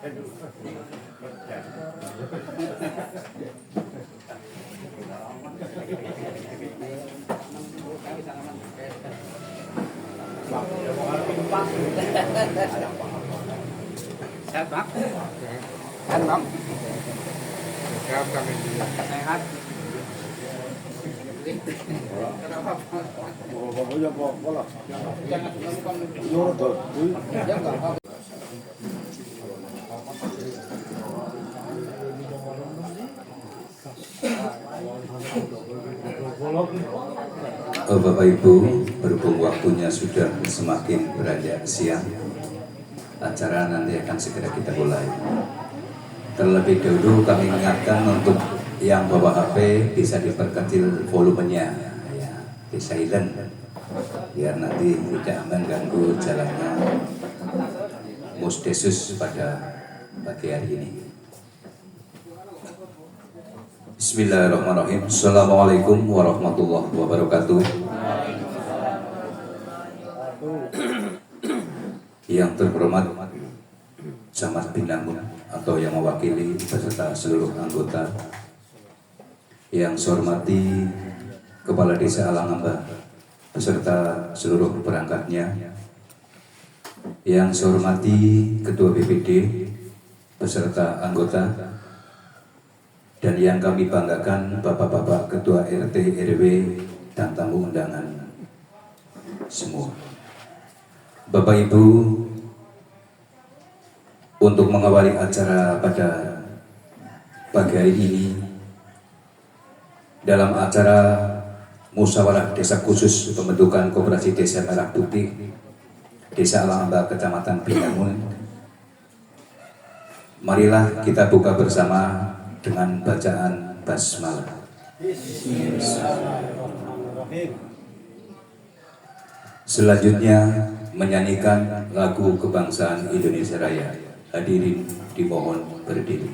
Sehat, Pak? Sehat, Bang? Sehat kami juga. Sehat. Bapak Ibu, berhubung waktunya sudah semakin beranjak siang, acara nanti akan segera kita mulai. Terlebih dahulu kami ingatkan untuk yang bawa HP bisa diperkecil volumenya, ya, di silent, biar nanti tidak mengganggu jalannya Musdesus pada pagi hari ini. Bismillahirrahmanirrahim. Assalamualaikum warahmatullahi wabarakatuh. Yang terhormat Camat Binangun atau yang mewakili beserta seluruh anggota, yang saya hormati Kepala Desa Alangamba beserta seluruh perangkatnya, yang saya hormati Ketua BPD beserta anggota, dan yang kami banggakan Bapak-bapak Ketua RT RW dan tamu undangan semua. Bapak Ibu, untuk mengawali acara pada pagi hari ini dalam acara musyawarah desa khusus pembentukan koperasi desa Merah Putih Desa Alangamba Kecamatan Binangun, marilah kita buka bersama dengan bacaan basmalah. Selanjutnya menyanyikan lagu kebangsaan Indonesia Raya. Hadirin dimohon berdiri.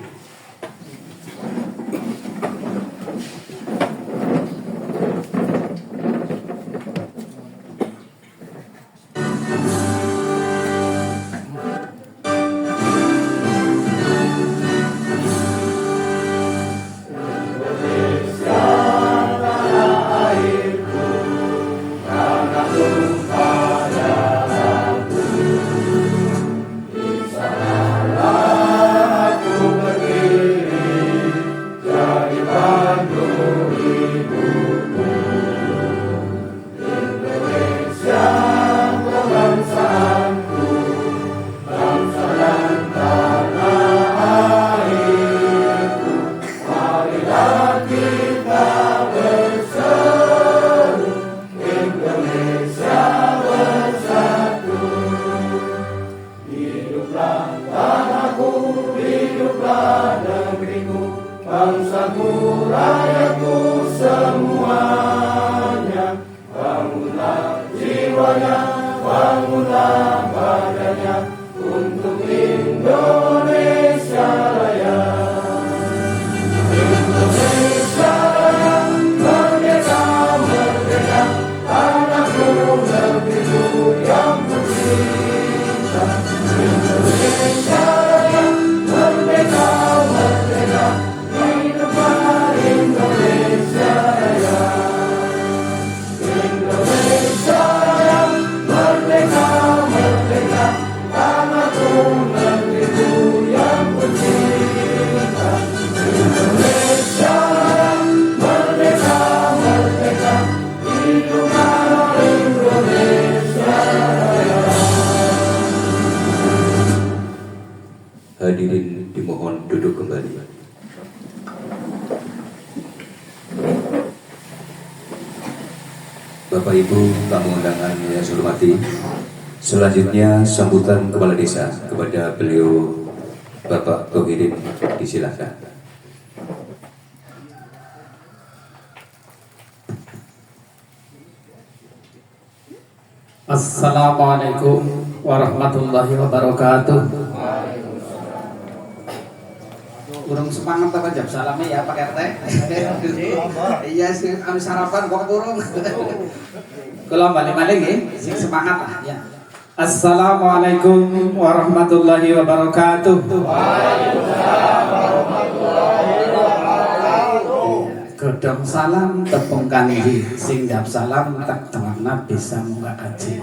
Hadirin dimohon duduk kembali. Bapak Ibu tamu undangan yang saya hormati, selanjutnya sambutan Kepala Desa kepada beliau Bapak Tohidin, disilakan. Assalamualaikum warahmatullahi wabarakatuh. Kurang semangat apa jam salamnya ya Pak RT? Iya sih, harus sarapan kok kurang. Kalau balik-balik ya, semangat lah ya. Assalamualaikum warahmatullahi wabarakatuh. Godong salam tepung kanji, sing jawab salam tak tengahna bisa muka kaji.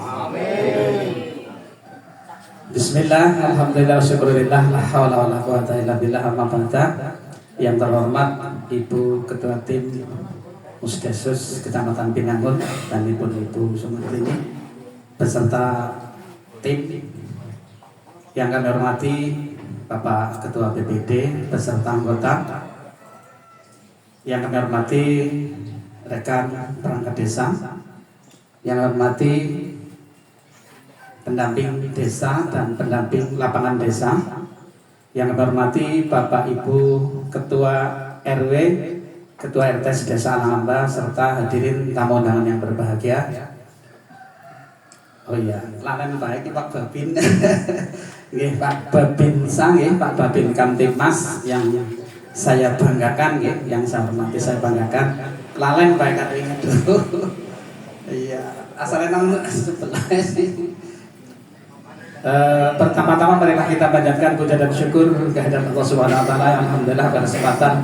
Bismillah, alhamdulillah, syukurillah, la haula wala quwata illa billah, amma ba'da. Yang terhormat Ibu Ketua Tim Musdesus Kecamatan Pinanggun dan Ibu Sumatrini beserta tim yang kami hormati Bapak Ketua BPD beserta anggota, yang kami hormati rekan perangkat desa, yang kami hormati pendamping desa dan pendamping lapangan desa, yang kami hormati Bapak Ibu Ketua RW, Ketua RT Desa Alangamba, serta hadirin tamu undangan yang berbahagia. Oh iya, lamen baik Pak Babin. Nggih, Pak Babin sang nggih, Pak Babin Kamtibmas yang saya banggakan nggih, yang saya hormati, saya banggakan. Lalen baik kali dulu. Iya, asalnya nang sebelah sih. Pertama-tama marilah kita panjatkan puja dan syukur kehadirat Allah Subhanahu wa taala. Alhamdulillah pada kesempatan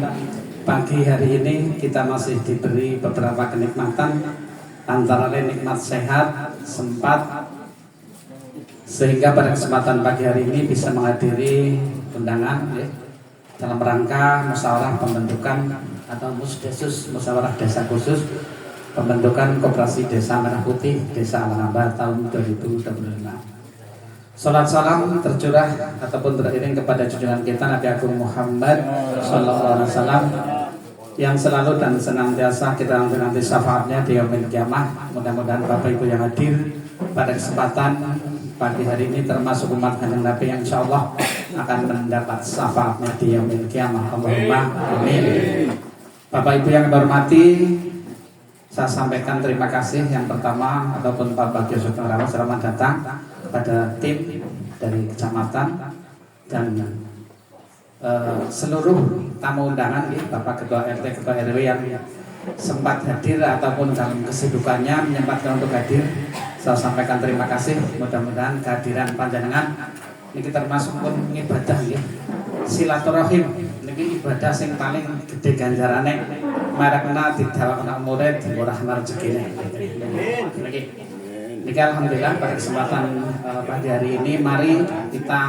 pagi hari ini kita masih diberi beberapa kenikmatan, antara lain nikmat sehat, sempat, sehingga pada kesempatan pagi hari ini bisa menghadiri undangan ya, dalam rangka musyawarah pembentukan atau Musdesus, musyawarah desa khusus pembentukan Koperasi Desa Merah Putih Desa Alangamba tahun 2025. Salat salam tercurah ataupun teriring kepada junjungan kita Nabi Agung Muhammad Sallallahu Alaihi Wasallam yang selalu dan senantiasa kita nanti syafaatnya di yaumil kiamah. Mudah-mudahan Bapak Ibu yang hadir pada kesempatan pagi hari ini termasuk umat Kanjeng Nabi yang insya Allah akan mendapat syafaatnya di yaumil kiamah. Allahumma amin. Bapak Ibu yang hormati, saya sampaikan terima kasih yang pertama ataupun Pak Bagio Sugeng selamat datang kepada tim dari kecamatan dan seluruh tamu undangan ya, Bapak Ketua RT, Ketua RW yang sempat hadir ataupun dalam kesibukannya menyempatkan untuk hadir. Saya sampaikan terima kasih. Mudah-mudahan kehadiran panjenengan ini termasuk pun ibadah ya, silaturahim ini ibadah yang paling gede ganjarane marakna didawakna murid murah rezekine. Niki alhamdulillah pada kesempatan pagi hari ini mari kita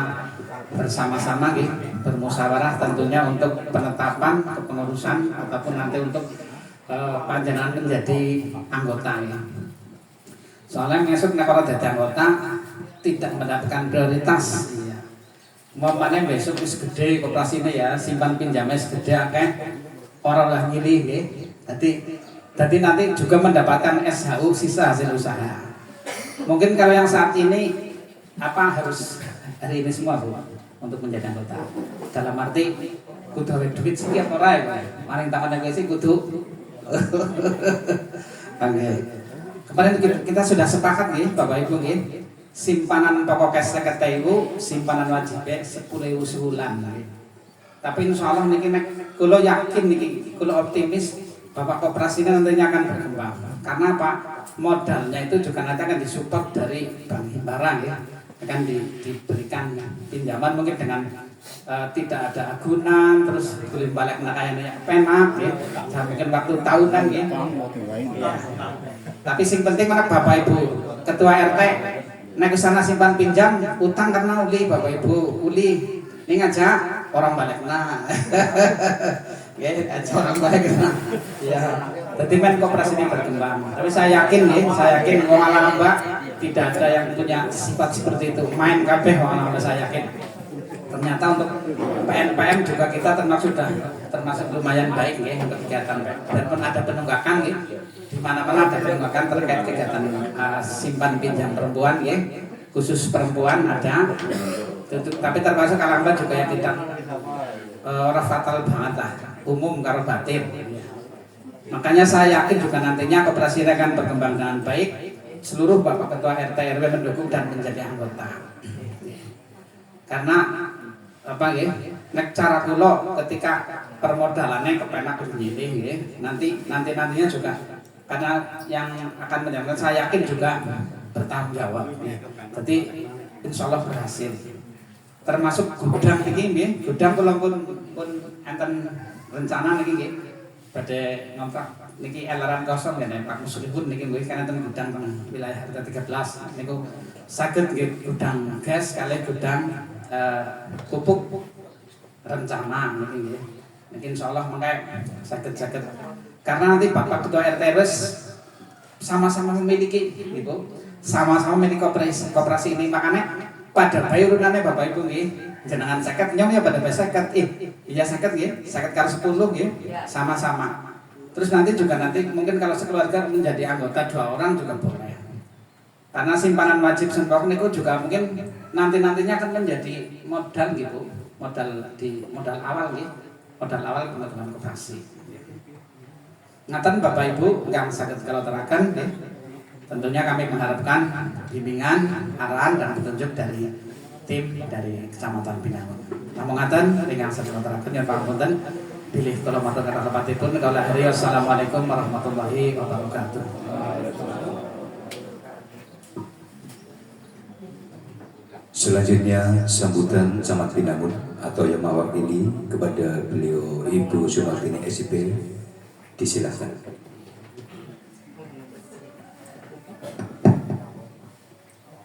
bersama-sama bermusyawarah tentunya untuk penetapan kepengurusan ataupun nanti untuk panjenengan menjadi anggota ya. Soalnya ngesuk nek ora dadi anggota tidak mendapatkan prioritas ya. Umpamane besok wis gede koperasine ya, simpan pinjamnya segede akeh ora lah nyilih nggih. Dadi nanti juga mendapatkan SHU sisa hasil usaha. Mungkin kalau yang saat ini harus hari ini semua Bu untuk menjadi anggota. Dalam arti kudu gawe duit setiap ora ya. Maring tangan sih kudu. Kemarin kita sudah sepakat nih Bapak Ibu nih, simpanan pokok cash 50.000, simpanan wajib 10.000 sebulan. Tapi insya Allah niki kula yakin niki kula optimis Bapak Koperasinya nantinya akan berkembang. Karena apa? Modalnya itu juga nanti akan disupport dari Bank Himbara ya, akan diberikan pinjaman mungkin dengan tidak ada agunan, terus belum balik nakayanya penak ya, mungkin waktu tahunan ya. Tapi yang penting mana Bapak Ibu Ketua RT naik ke sana simpan pinjam utang karena uli Bapak Ibu uli ini ngajak orang balik nah ya aja orang balik nah ya. Jadi main koperasi ini berkembang. Tapi saya yakin wong Alangamba tidak ada yang punya sifat seperti itu. Main kabeh wong Alangamba, saya yakin. Ternyata untuk PNPM juga kita termasuk lumayan baik ya untuk kegiatan. Dan pun ada penunggakan ya. Di mana-mana ada penunggakan terkait kegiatan simpan pinjam perempuan ya. Khusus perempuan ada. Tapi termasuk Alangamba juga yang tidak orang fatal banget lah. Umum karo batin. Makanya saya yakin juga nantinya koperasi akan berkembang dengan baik. Seluruh Bapak Ketua RT RW mendukung dan menjadi anggota. Karena apa ya? Nek cara kula ketika permodalannya kepenak begini ya. Nantinya juga karena yang akan menjalankan saya yakin juga bertanggung jawab. Ya. Jadi insya Allah berhasil. Termasuk gudang ini, gudang kalau pun enten rencana niki nggih badhe ngontrak niki eleran kosong ya Pak Muslimun niki nggih kan enten gudang teng wilayah RT 13 niku saged nggih gudang gas kali gudang pupuk rencana niki nggih. Niki insyaallah mengke saged karena nanti Bapak Ketua RT wis sama-sama memiliki gitu. Sama-sama memiliki koperasi ini makanya pada bayi urunannya Bapak Ibu nggih jenengan 50 nyong ya pada bayi 50 iya 50 nggih 50 karo 10 nggih sama-sama. Terus nanti mungkin kalau sekeluarga menjadi anggota 2 orang juga boleh. Karena simpanan wajib sembako niku juga mungkin nantinya akan menjadi modal gitu, modal awal nggih, modal awal pembentukan koperasi. Ngaten Bapak Ibu yang sakit kalau terakan nggih. Tentunya kami mengharapkan bimbingan, arahan dan petunjuk dari tim dari Kecamatan Binangun. Namun ngaten dengan sakit kalau terakan ya Pak Punten pilih kalau matur kata lepatipun kalau hari assalamualaikum warahmatullahi wabarakatuh. Selanjutnya sambutan Camat Binangun atau yang mewakili kepada beliau Ibu Sumartini SIP disilahkan.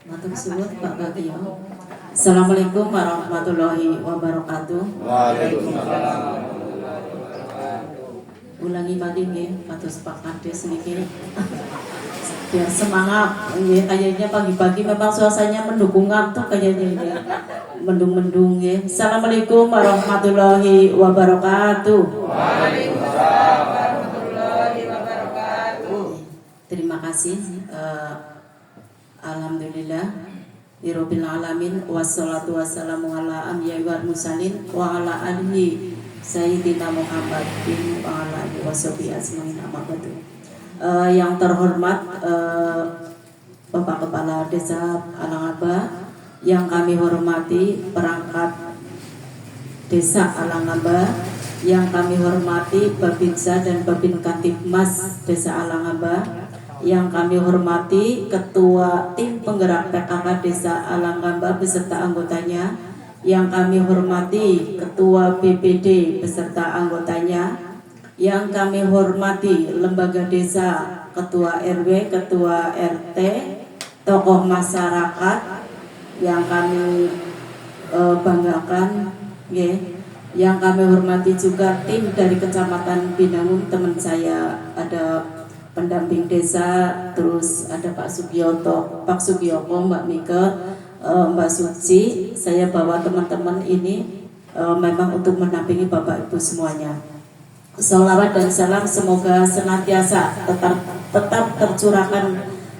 Matur suwun Pak Bagio. Assalamualaikum warahmatullahi wabarakatuh. Waalaikumsalam. Ulangi bagi nggih kados Pak Kades niki. Biar semangat nggih kayaknya pagi-pagi memang suasananya mendukung ngantuk kayaknya ini. Mendung-mendung nggih. Assalamualaikum warahmatullahi wabarakatuh. Waalaikumsalam warahmatullahi wabarakatuh. Terima kasih. Alhamdulillah Rabbil alamin wassalatu wassalamu ala anbiya'i wal mursalin wa ala alihi sayyidina Muhammadin wa ala alihi washabihi ajmain amma ba'du. Yang terhormat Bapak Kepala Desa Alangaba, yang kami hormati perangkat Desa Alangaba, yang kami hormati Babinsa dan Babin Kantipmas Desa Alangaba, yang kami hormati Ketua Tim Penggerak PKK Desa Alangaba beserta anggotanya, yang kami hormati Ketua BPD beserta anggotanya, yang kami hormati Lembaga Desa, Ketua RW, Ketua RT, tokoh masyarakat yang kami banggakan, yang kami hormati juga tim dari Kecamatan Binangun, teman saya ada pendamping desa, terus ada Pak Sugiyoko, Mbak Mika, Mbak Suci. Saya bawa teman-teman ini memang untuk mendampingi Bapak Ibu semuanya. Salawat dan salam semoga senantiasa tetap tercurahkan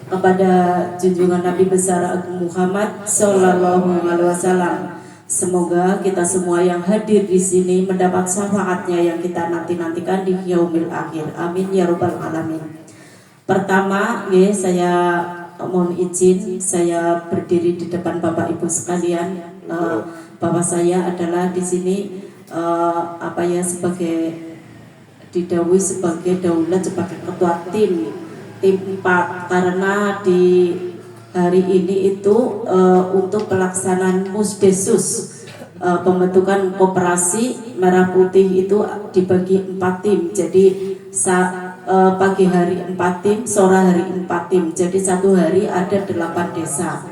kepada junjungan Nabi besar Agung Muhammad Sallallahu Alaihi Wasallam. Semoga kita semua yang hadir di sini mendapat syafaatnya yang kita nantikan di yaumil akhir. Amin ya rabbal alamin. Pertama, saya mohon izin saya berdiri di depan Bapak Ibu sekalian. Bahwa saya adalah di sini sebagai didhawuhi sebagai daulat sebagai ketua tim 4 karena di hari ini itu untuk pelaksanaan Musdesus pembentukan koperasi Merah Putih itu dibagi 4 tim. Jadi pagi hari 4 tim, sore hari 4 tim. Jadi satu hari ada 8 desa.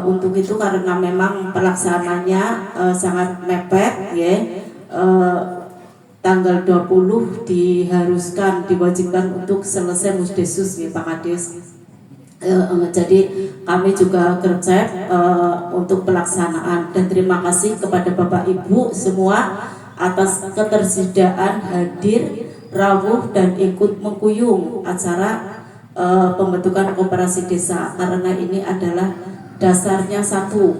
Untuk itu karena memang pelaksananya sangat mepet, tanggal 20 diwajibkan untuk selesai Musdesus, Pak Kades. Jadi kami juga gercep untuk pelaksanaan, dan terima kasih kepada Bapak Ibu semua atas ketersediaan hadir, rawuh dan ikut mengkuyung acara pembentukan koperasi desa, karena ini adalah dasarnya satu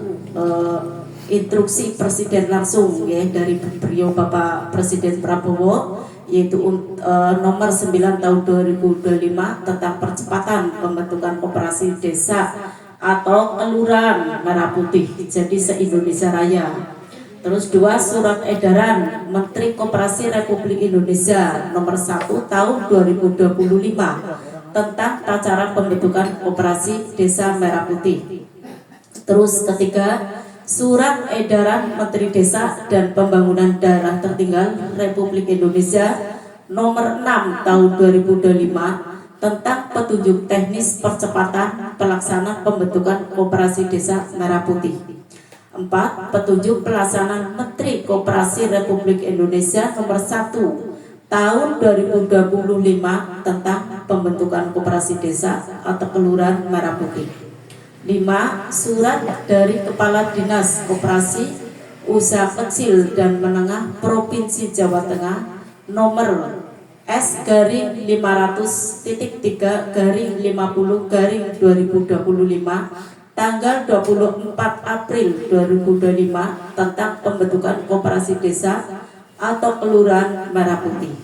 instruksi Presiden langsung dari beliau Bapak Presiden Prabowo, yaitu nomor 9 tahun 2025 tentang percepatan pembentukan koperasi desa atau kelurahan Merah Putih, jadi se-Indonesia Raya. Terus 2, surat edaran Menteri Koperasi Republik Indonesia nomor 1 tahun 2025 tentang tataran pembentukan koperasi Desa Merah Putih. Terus ketiga, Surat Edaran Menteri Desa dan Pembangunan Daerah Tertinggal Republik Indonesia Nomor 6 Tahun 2025 tentang petunjuk teknis percepatan pelaksanaan pembentukan koperasi Desa Merah Putih. 4. Petunjuk pelaksanaan Menteri Koperasi Republik Indonesia Nomor 1 Tahun 2025 tentang pembentukan koperasi desa atau kelurahan Merah Putih. 5. Surat dari Kepala Dinas Koperasi Usaha Kecil dan Menengah Provinsi Jawa Tengah Nomor S-3-50-50-2025 tanggal 24 April 2025 tentang pembentukan koperasi desa atau kelurahan Merah Putih.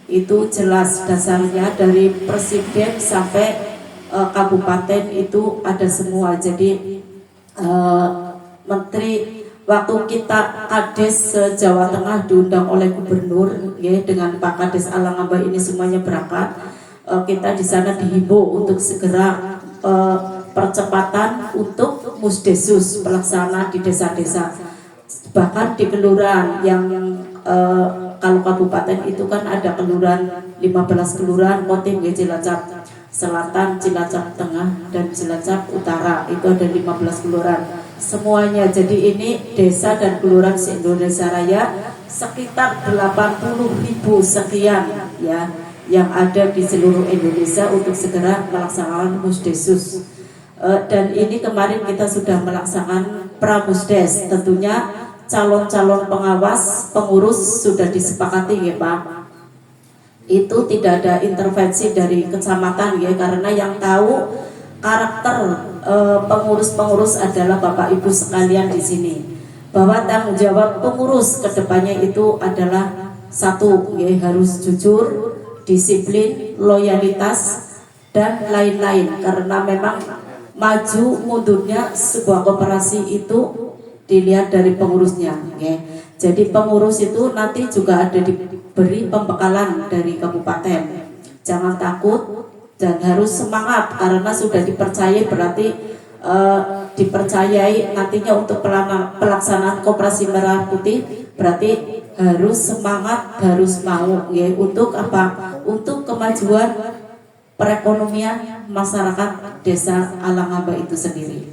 Itu jelas dasarnya dari presiden sampai kabupaten itu ada semua. Jadi menteri waktu kita Kades Jawa Tengah diundang oleh gubernur ya, dengan Pak Kades Alangaba ini semuanya berangkat. Kita di sana dihimbau untuk segera percepatan untuk musdesus pelaksanaan di desa-desa, bahkan di kelurahan yang kalau kabupaten itu kan ada kelurahan 15 kelurahan Kotim ya, Cilacap Selatan, Cilacap Tengah dan Cilacap Utara, itu ada 15 kelurahan semuanya. Jadi ini desa dan kelurahan se-Indonesia Raya sekitar 80.000 sekian ya yang ada di seluruh Indonesia untuk segera melaksanakan musdesus. Dan ini kemarin kita sudah melaksanakan pramusdes, tentunya calon-calon pengawas pengurus sudah disepakati ya Pak. Itu tidak ada intervensi dari kecamatan ya, karena yang tahu karakter pengurus-pengurus adalah Bapak Ibu sekalian di sini. Bahwa tanggung jawab pengurus kedepannya itu adalah satu ya, harus jujur, disiplin, loyalitas dan lain-lain, karena memang maju mundurnya sebuah koperasi itu dilihat dari pengurusnya ya. Jadi pengurus itu nanti juga ada diberi pembekalan dari kabupaten. Jangan takut dan harus semangat karena sudah dipercayai, berarti dipercayai nantinya untuk pelaksanaan koperasi Merah Putih, berarti harus semangat, harus mau ya. Untuk apa? Untuk kemajuan perekonomian masyarakat desa Alangaba itu sendiri.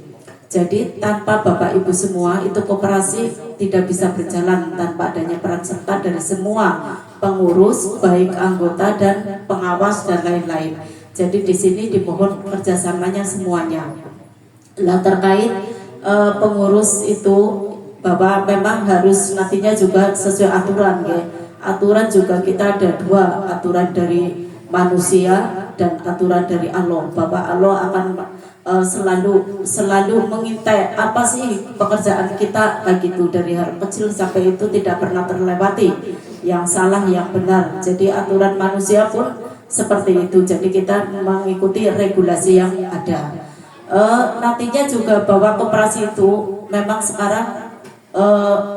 Jadi tanpa Bapak Ibu semua itu koperasi tidak bisa berjalan tanpa adanya peran serta dari semua pengurus, baik anggota dan pengawas dan lain-lain. Jadi di sini dimohon kerjasamanya semuanya. Nah terkait pengurus itu bahwa memang harus nantinya juga sesuai aturan ya. Aturan juga kita ada dua, aturan dari manusia dan aturan dari Allah. Bahwa Allah akan selalu mengintai apa sih pekerjaan kita kayak gitu, dari hal kecil sampai itu tidak pernah terlewati yang salah yang benar. Jadi aturan manusia pun seperti itu. Jadi kita mengikuti regulasi yang ada. Nantinya juga bahwa koperasi itu memang sekarang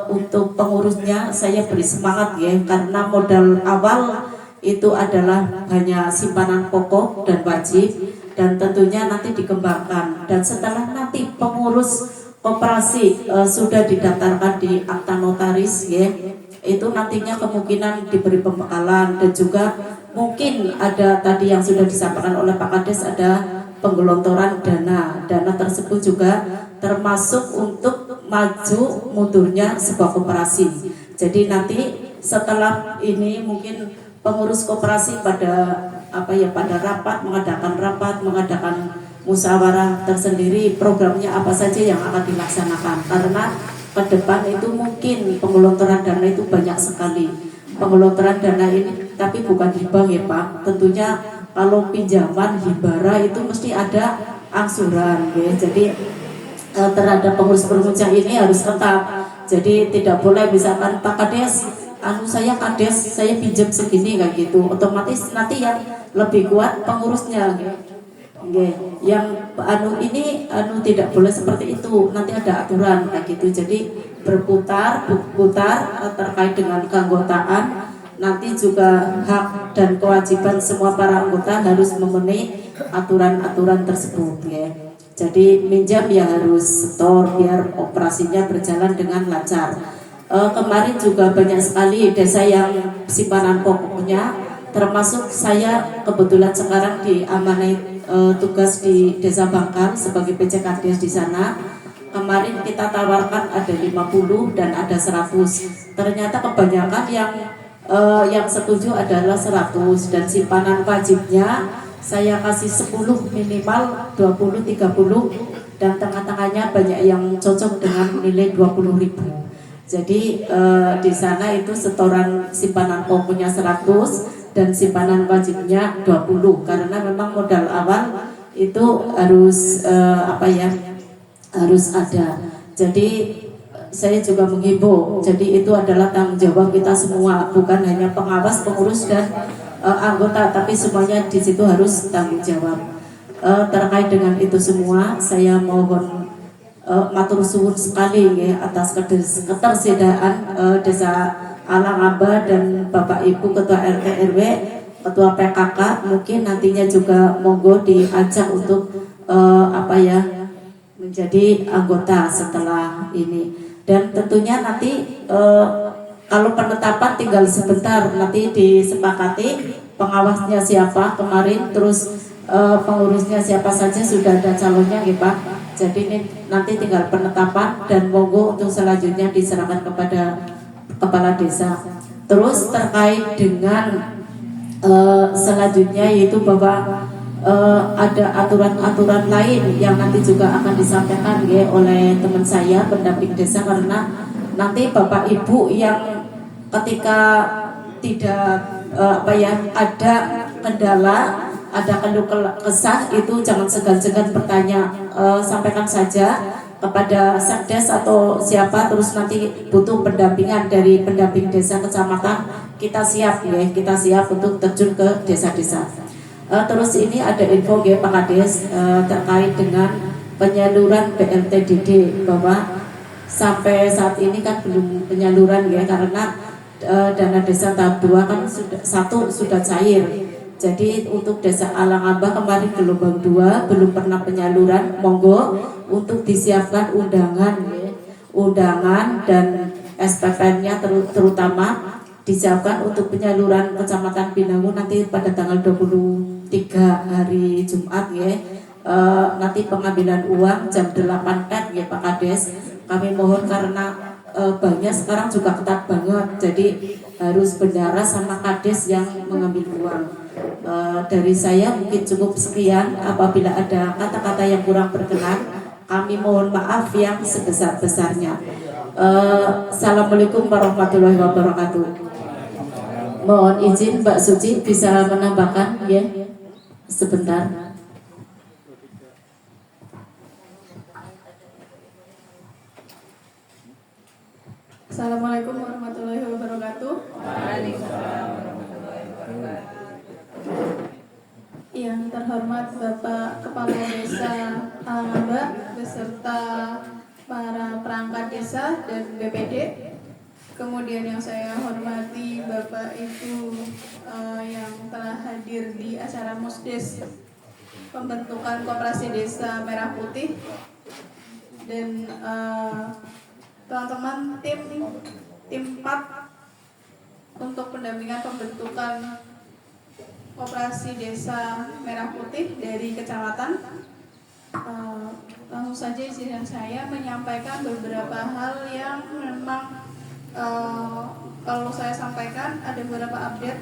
untuk pengurusnya saya beri semangat ya, karena modal awal itu adalah hanya simpanan pokok dan wajib, dan tentunya nanti dikembangkan. Dan setelah nanti pengurus koperasi sudah didaftarkan di akta notaris ya, itu nantinya kemungkinan diberi pembekalan, dan juga mungkin ada tadi yang sudah disampaikan oleh Pak Kades, ada penggelontoran dana. Dana tersebut juga termasuk untuk maju mundurnya sebuah koperasi. Jadi nanti setelah ini mungkin pengurus koperasi pada mengadakan musyawarah tersendiri, programnya apa saja yang akan dilaksanakan, karena ke depan itu mungkin penggelontoran dana itu banyak sekali. Penggelontoran dana ini tapi bukan di bank ya Pak, tentunya kalau pinjaman hibara itu mesti ada angsuran ya. Jadi terhadap pengurus bermuja ini harus ketat. Jadi tidak boleh misalkan Pak Kades, saya Kades, saya pinjam segini kayak gitu, otomatis nanti yang lebih kuat pengurusnya yang ini tidak boleh seperti itu, nanti ada aturan kayak gitu. Jadi berputar terkait dengan keanggotaan, nanti juga hak dan kewajiban semua para anggota harus memenuhi aturan-aturan tersebut ya. Jadi minjam ya harus setor biar operasinya berjalan dengan lancar. Kemarin juga banyak sekali desa yang simpanan pokoknya, termasuk saya kebetulan sekarang diamanai tugas di Desa Bangkal sebagai PJ Kades di sana. Kemarin kita tawarkan ada 50 dan ada 100. Ternyata kebanyakan yang setuju adalah 100 dan simpanan wajibnya saya kasih 10 minimal 20 30 dan tengah-tengahnya banyak yang cocok dengan nilai 20.000. Jadi di sana itu setoran simpanan pokoknya 100 dan simpanan wajibnya 20 karena memang modal awal itu harus harus ada. Jadi saya juga menghimbau, jadi itu adalah tanggung jawab kita semua, bukan hanya pengawas, pengurus dan anggota, tapi semuanya di situ harus tanggung jawab. Terkait dengan itu semua, saya mohon matur suwun sekali ya, atas ketersediaan Desa Alangaba dan Bapak Ibu Ketua RT RW, Ketua PKK, mungkin nantinya juga monggo diajak untuk menjadi anggota setelah ini. Dan tentunya nanti kalau penetapan tinggal sebentar, nanti disepakati pengawasnya siapa kemarin, terus pengurusnya siapa saja sudah ada calonnya ya Pak. Jadi ini nanti tinggal penetapan dan monggo untuk selanjutnya diserahkan kepada kepala desa. Terus terkait dengan selanjutnya yaitu bahwa ada aturan-aturan lain yang nanti juga akan disampaikan ya oleh teman saya pendamping desa, karena nanti Bapak Ibu yang ketika tidak ada kendala, ada keluh kesah itu jangan segan-segan bertanya, sampaikan saja kepada Sekdes atau siapa, terus nanti butuh pendampingan dari pendamping desa kecamatan, kita siap ya, kita siap untuk terjun ke desa-desa. Terus ini ada info ya Pak Kades terkait dengan penyaluran BLTDD, bahwa sampai saat ini kan belum penyaluran ya, karena dana desa tahap 2 kan sudah cair. Jadi untuk Desa Alangaba kemarin gelombang 2 belum pernah penyaluran, monggo untuk disiapkan undangan ya, undangan dan SPPN-nya terutama disiapkan untuk penyaluran Kecamatan Binangun nanti pada tanggal 23 hari Jumat ya. Nanti pengambilan uang jam 8 pet ya Pak Kades. Kami mohon karena banknya sekarang juga ketat banget, jadi harus bendara sama Kades yang mengambil uang. Dari saya mungkin cukup sekian. Apabila ada kata-kata yang kurang berkenan, kami mohon maaf yang sebesar-besarnya. Assalamualaikum warahmatullahi wabarakatuh. Mohon izin Mbak Suci bisa menambahkan ya sebentar. Assalamualaikum warahmatullahi wabarakatuh. Yang terhormat Bapak Kepala Desa Alangaba beserta para perangkat desa dan BPD. Kemudian yang saya hormati Bapak Ibu yang telah hadir di acara Musdes pembentukan Koperasi Desa Merah Putih, dan teman-teman tim 4 untuk pendampingan pembentukan Koperasi Desa Merah Putih dari kecamatan. Langsung saja izinkan saya menyampaikan beberapa hal yang memang kalau saya sampaikan ada beberapa update.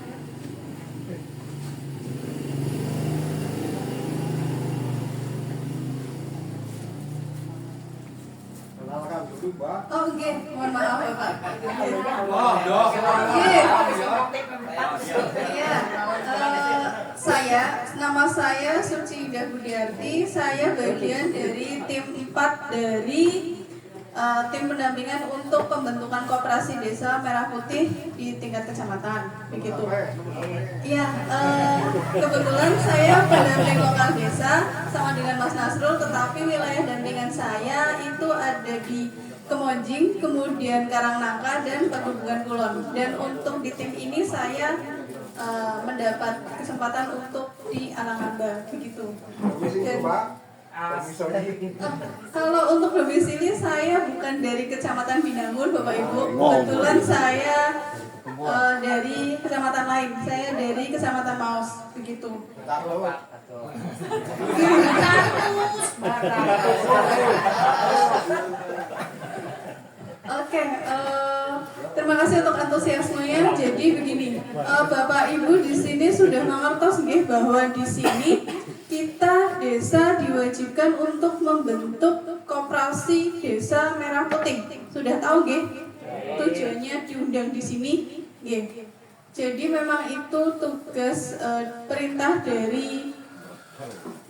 Oh, oke, mohon maaf Bapak. Nama saya Suci Budiarti. Saya bagian dari tim 4 dari tim pendampingan untuk pembentukan Koperasi Desa Merah Putih di tingkat kecamatan, begitu. Ya, kebetulan saya pendamping lokal desa sama dengan Mas Nasrul, tetapi wilayah dampingan saya itu ada di Kemonjing, kemudian Karangnangka dan Pagebukan Kulon. Dan untuk di tim ini saya mendapat kesempatan untuk di Alangamba begitu. Dan kalau untuk domisili saya bukan dari Kecamatan Binangun Bapak Ibu. Kebetulan saya dari kecamatan lain. Saya dari Kecamatan Maus begitu. Oke, terima kasih untuk antusiasmenya. Jadi begini, Bapak Ibu di sini sudah mengertos nggih bahwa di sini kita desa diwajibkan untuk membentuk koperasi desa Merah Putih. Sudah tahu nggih? Tujuannya diundang di sini nggih. Jadi memang itu tugas perintah dari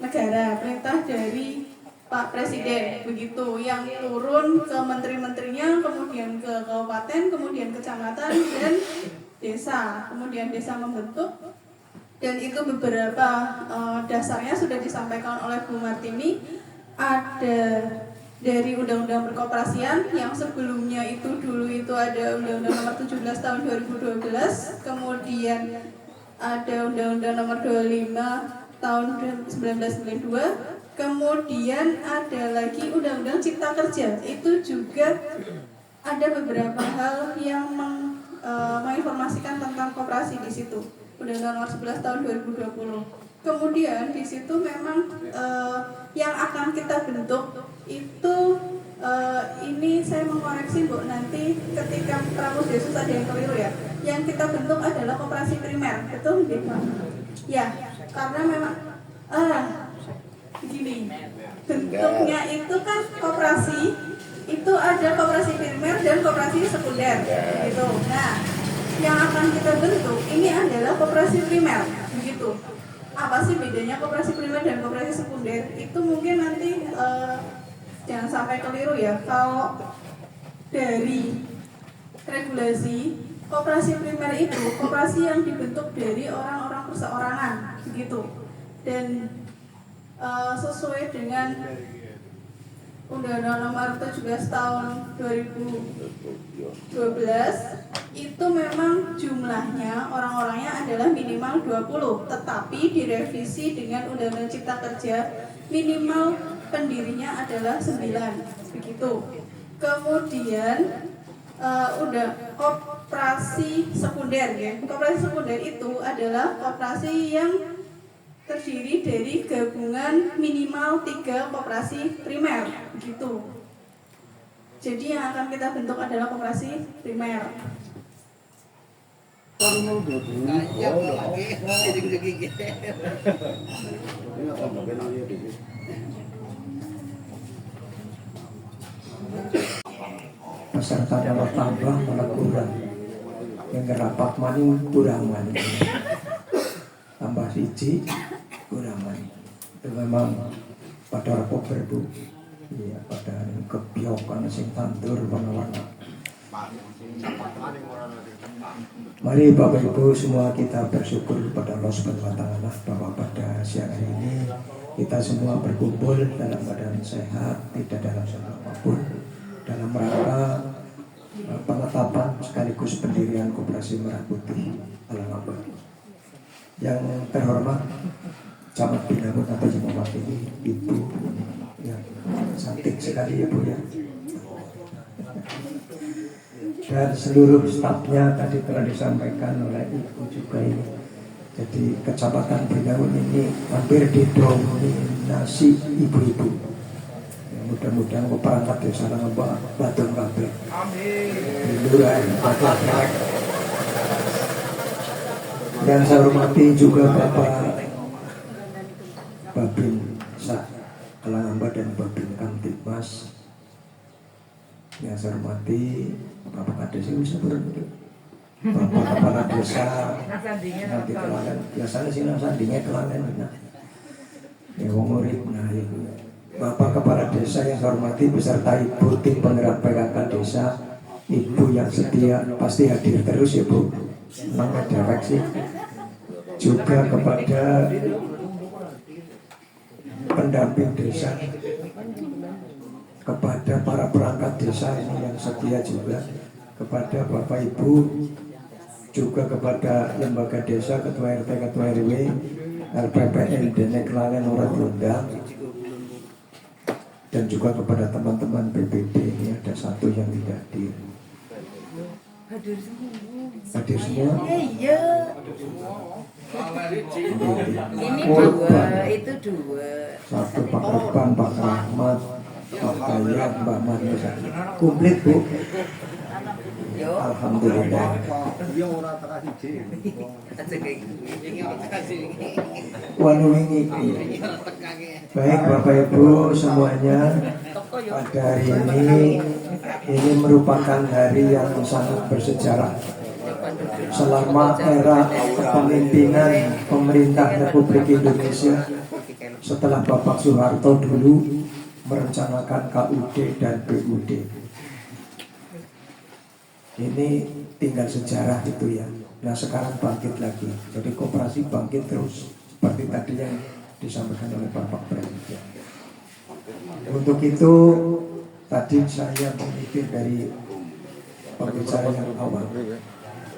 negara, perintah dari Pak Presiden begitu, yang turun ke menteri-menterinya, kemudian ke kabupaten, kemudian kecamatan dan desa, kemudian desa membentuk, dan itu beberapa dasarnya sudah disampaikan oleh Bu Martini. Ada dari Undang-Undang Perkoperasian yang sebelumnya itu dulu itu ada Undang-Undang Nomor 17 Tahun 2012, kemudian ada Undang-Undang Nomor 25 Tahun 1992. Kemudian ada lagi Undang-Undang Cipta Kerja. Itu juga ada beberapa hal yang menginformasikan tentang koperasi di situ. Undang-Undang Nomor 11 Tahun 2020. Kemudian di situ memang yang akan kita bentuk itu ini saya mengoreksi Bu, nanti ketika Pramus Yesus ada yang keliru ya. Yang kita bentuk adalah koperasi primer, betul nggih Pak? Ya, karena memang begini, bentuknya itu kan koperasi, itu ada koperasi primer dan koperasi sekunder gitu. Nah, yang akan kita bentuk ini adalah koperasi primer begitu. Apa sih bedanya koperasi primer dan koperasi sekunder? Itu mungkin nanti jangan sampai keliru ya. Kalau dari regulasi, koperasi primer itu koperasi yang dibentuk dari orang-orang perseorangan begitu. Dan sesuai dengan Undang-Undang Nomor 17 Tahun 2012 itu memang jumlahnya orang-orangnya adalah minimal 20, tetapi direvisi dengan Undang-Undang Cipta Kerja minimal pendirinya adalah 9 begitu. Kemudian udah koperasi sekunder ya. Koperasi sekunder itu adalah koperasi yang terdiri dari gabungan minimal 3 koperasi primer begitu. Jadi yang akan kita bentuk adalah koperasi primer. Peserta dapat tambah malah kurang, yang rapat maning kurang maning, tambah siji kurang maning. Itu memang pada rapot berdu, ya pada kebiokan sing tandur warna-warna. Mari Bapak Ibu semua kita bersyukur kepada Allah Subhanahu wa Ta'ala bahwa pada siang hari ini kita semua berkumpul dalam keadaan sehat, tidak dalam sakit apapun, dalam rangka penetapan sekaligus pendirian Koperasi Merah Putih Alangamba. Yang terhormat Camat Binangun atau Jemaat ini Ibu yang cantik sekali ya Bu ya, dan seluruh stafnya tadi telah disampaikan oleh Ibu juga ini. Jadi Kecamatan Binangun ini hampir didominasi ibu-ibu. Mudah-mudahan perangkat desa Alangamba batung kabeh. Amin. Dan saya hormati juga Bapak Babin Sak Alangamba dan Babin Kamtibmas. Yang saya hormati Bapak Kades ini bisa berhenti. Bapak Kepala Desa nanti kelangan. Biasanya sih sandingnya kelangan. Ya wong murid nah itu. Bapak Kepala Desa yang saya hormati beserta Ibu tim penggerak PKK Desa, Ibu yang setia pasti hadir terus ya Bu, memang dewek sih. Juga kepada pendamping desa, kepada para perangkat desa ini yang setia juga, kepada Bapak Ibu, juga kepada lembaga desa, ketua RT, ketua RW, LPPL Dene Kelalen ora diundang, dan juga kepada teman-teman BPD. Ini ada satu yang tidak hadir. Hadir semua? Iya. Ini Korban. 2, itu 2. Satu Pak Repan, Pak Rahmat, Pak Dayat, Mbak Maria. Komplit Bu. Yo. Alhamdulillah. Wanu wingi. Baik Bapak Ibu semuanya, pada hari ini merupakan hari yang sangat bersejarah. Selama era kepemimpinan pemerintah Republik Indonesia, setelah Bapak Soeharto dulu merencanakan KUD dan BUD, ini tinggal sejarah itu ya. Nah sekarang bangkit lagi, jadi koperasi bangkit terus seperti tadi yang disampaikan oleh Bapak Presiden. Untuk itu tadi saya mengutip dari pembicara yang awal,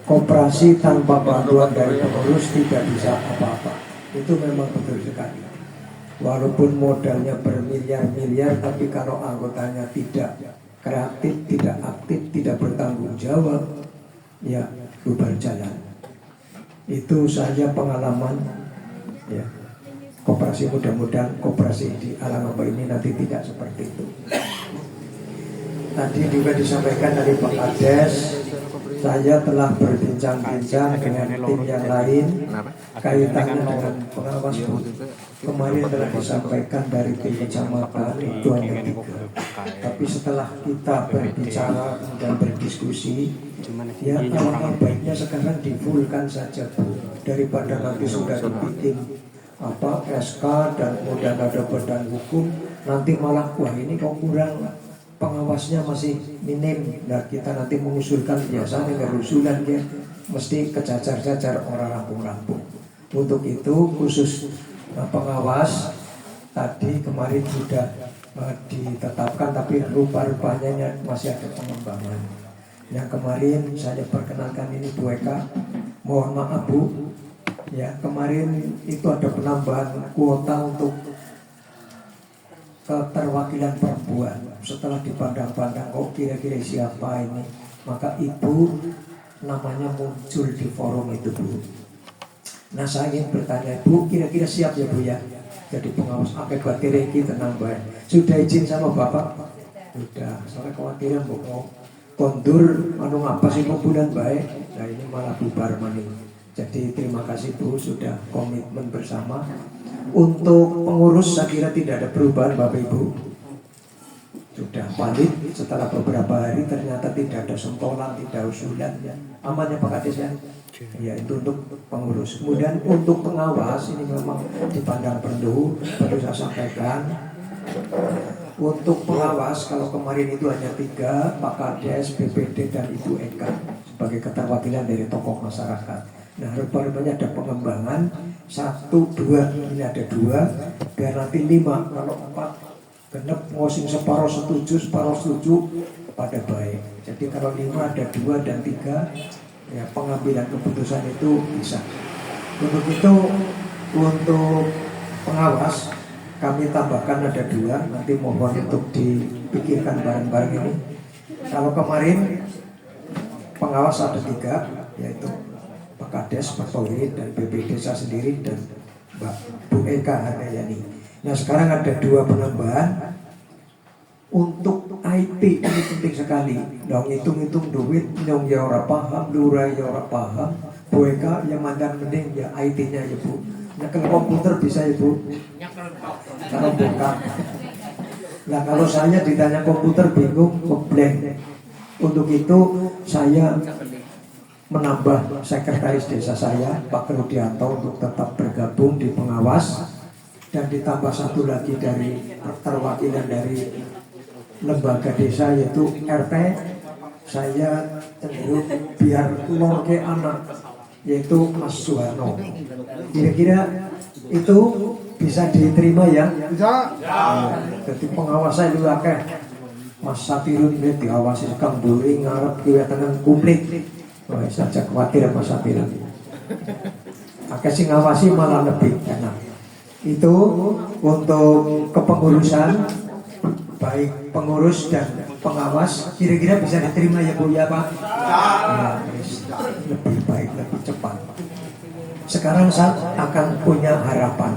koperasi tanpa bantuan dari pengurus tidak bisa apa-apa. Itu memang betul sekali. Walaupun modalnya bermiliar-miliar, tapi kalau anggotanya tidak kreatif, tidak aktif, tidak bertanggung jawab, ya bubar jalan. Itu saja pengalaman ya. Koperasi, mudah-mudahan koperasi di Alangoba ini nanti tidak seperti itu. Tadi juga disampaikan dari Pak Kades, saya telah berbincang-bincang dengan tim yang lain kaitannya dengan pengawas Bu. Kemarin telah disampaikan dari tim kecamatan itu hanya 3. Tapi setelah kita berbicara dan berdiskusi, ya alangkah baiknya sekarang difulkan saja Bu, daripada nanti sudah dibikin SK dan kemudian ada badan hukum, nanti malah wah ini kok kurang, pengawasnya masih minim. Nah kita nanti mengusulkan, biasanya kerusulan ya mesti kecacar-cacar orang rampung-rampung. Untuk itu khusus pengawas tadi kemarin sudah ditetapkan, tapi rupa-rupanya masih ada pengembangan. Yang kemarin saya perkenalkan ini Bu Eka, mohon maaf Bu, ya kemarin itu ada penambahan kuota untuk keterwakilan perempuan. Setelah dipandang-pandang, oh kira-kira siapa ini, maka ibu namanya muncul di forum itu Bu. Nah saya ingin bertanya Bu, kira-kira siap ya Bu ya jadi pengawas? Akibat Reki tenang baik, sudah izin sama Bapak? Sudah, soalnya khawatiran Bu mau kondur ngapa sih Bu bulan baik. Nah ini malah bubar maning. Jadi terima kasih Bu sudah komitmen bersama. Untuk pengurus saya kira tidak ada perubahan Bapak Ibu. Sudah valid, setelah beberapa hari ternyata tidak ada sentolan, tidak usulan ya. Aman ya Pak Kades ya? Ya itu untuk pengurus. Kemudian untuk pengawas ini memang dipandang perlu saya sampaikan. Untuk pengawas kalau kemarin itu hanya 3, Pak Kades, BPD dan Ibu Eka sebagai keterwakilan dari tokoh masyarakat. Nah rupanya ada pengembangan 1, 2, ini ada 2 biar nanti 5, kalau 4 genep ngosing separuh setuju pada baik. Jadi kalau 5 ada 2 dan 3 ya pengambilan keputusan itu bisa. Untuk itu untuk pengawas kami tambahkan ada 2, nanti mohon untuk dipikirkan bareng-bareng ini. Kalau kemarin pengawas ada 3 yaitu Pak Kades, Pak Tohir dan BPD saya sendiri dan Mbak Bu Eka Handayani. Nah sekarang ada 2 penambahan untuk IT, ini penting sekali. Dong hitung-hitung duit, nyong ya ora paham, lurah ya ora paham, Bu Eka yang mandan mending ya IT-nya ya Bu. Nyekel komputer bisa ya Bu. Kalau bukan. Nah kalau saya ditanya komputer bingung, ngeblank. Untuk itu saya menambah sekretaris desa saya Pak Rudianto untuk tetap bergabung di pengawas, dan ditambah 1 lagi dari perwakilan dari lembaga desa yaitu RT. Saya cenderung biar lorke anak yaitu Mas Suharno. Kira-kira itu bisa diterima ya? Bisa. Jadi pengawas saya juga akeh. Mas Satirun ini diawasi Kang Buri ngarep kelihatan komplit. Wah, saja khawatir Mas Satirun. Akeh sing ngawasi malah lebih enak. Itu untuk kepengurusan, baik pengurus dan pengawas kira-kira bisa diterima ya Bu ya Pak? Ya, lebih baik, lebih cepat. Sekarang saya akan punya harapan.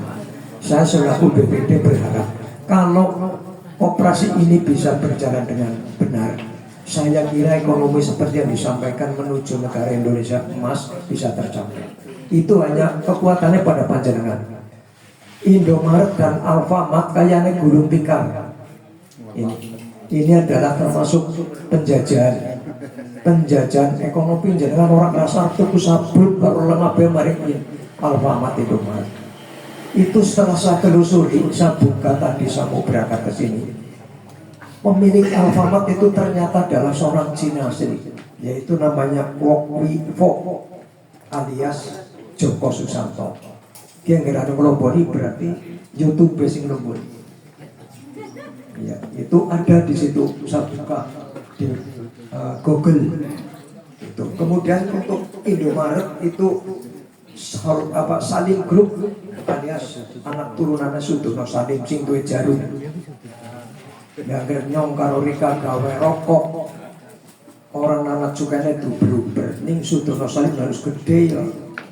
Saya selaku BPD berharap kalau operasi ini bisa berjalan dengan benar, saya kira ekonomi seperti yang disampaikan menuju negara Indonesia emas bisa tercapai. Itu hanya kekuatannya pada panjenengan. Indomaret dan Alfamart kayaknya gulung tikar. Ini adalah termasuk penjajahan ekonomi. Jangan orang rasa tuku sabun kalau lengah mari Alfamart Indomaret. Itu setelah saya telusuri, saya buka tadi saya mau berangkat ke sini. Pemilik Alfamart itu ternyata adalah seorang Cina asli, yaitu namanya Wok Wi Fok alias Joko Susanto. Dia nggak ada ngelomponi berarti YouTube sing ngelomponi. Ya, itu ada di situ saya buka di Google. Itu. Kemudian untuk Indomaret itu Salim Group alias anak turunannya Sudono Salim sing duwe jarum. Yang nyong karo Rika gawe rokok. Orang anak sukanya itu beruber. Ning Sudono Salim harus gede ya.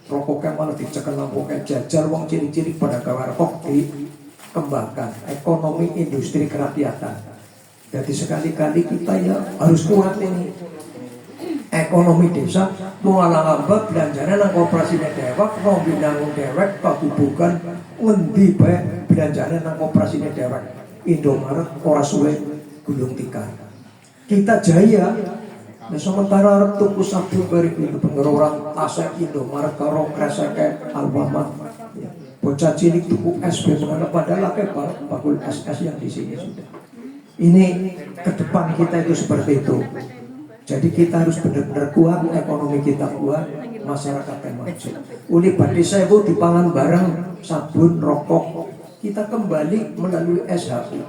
Rokoknya malah dicekel lampunya jajal wong cilik-cilik pada gawe rokok dikembangkan ekonomi industri kerakyatan. Jadi sekali-kali kita ya harus kuat ini ekonomi desa mualang ambak belanjanya nang koperasi dewek rombi nanggung dewek kabubukan ngendi bae belanjanya nang koperasi dewek Indomaret ora suwe gulung tikar kita jaya. Nah, sementara arep tuku sabun bareng itu pengeroran tasek Indomaret karo kreseke Alfamart. Ya. Bocah cilik tuku SB mengenai padahal akeh bakul SS yang di sini sudah. Ini ke depan kita itu seperti itu. Jadi kita harus benar-benar kuat, ekonomi kita kuat, masyarakat yang maju. Uli badhe sewu dipangan bareng sabun, rokok, kita kembali melalui SHU.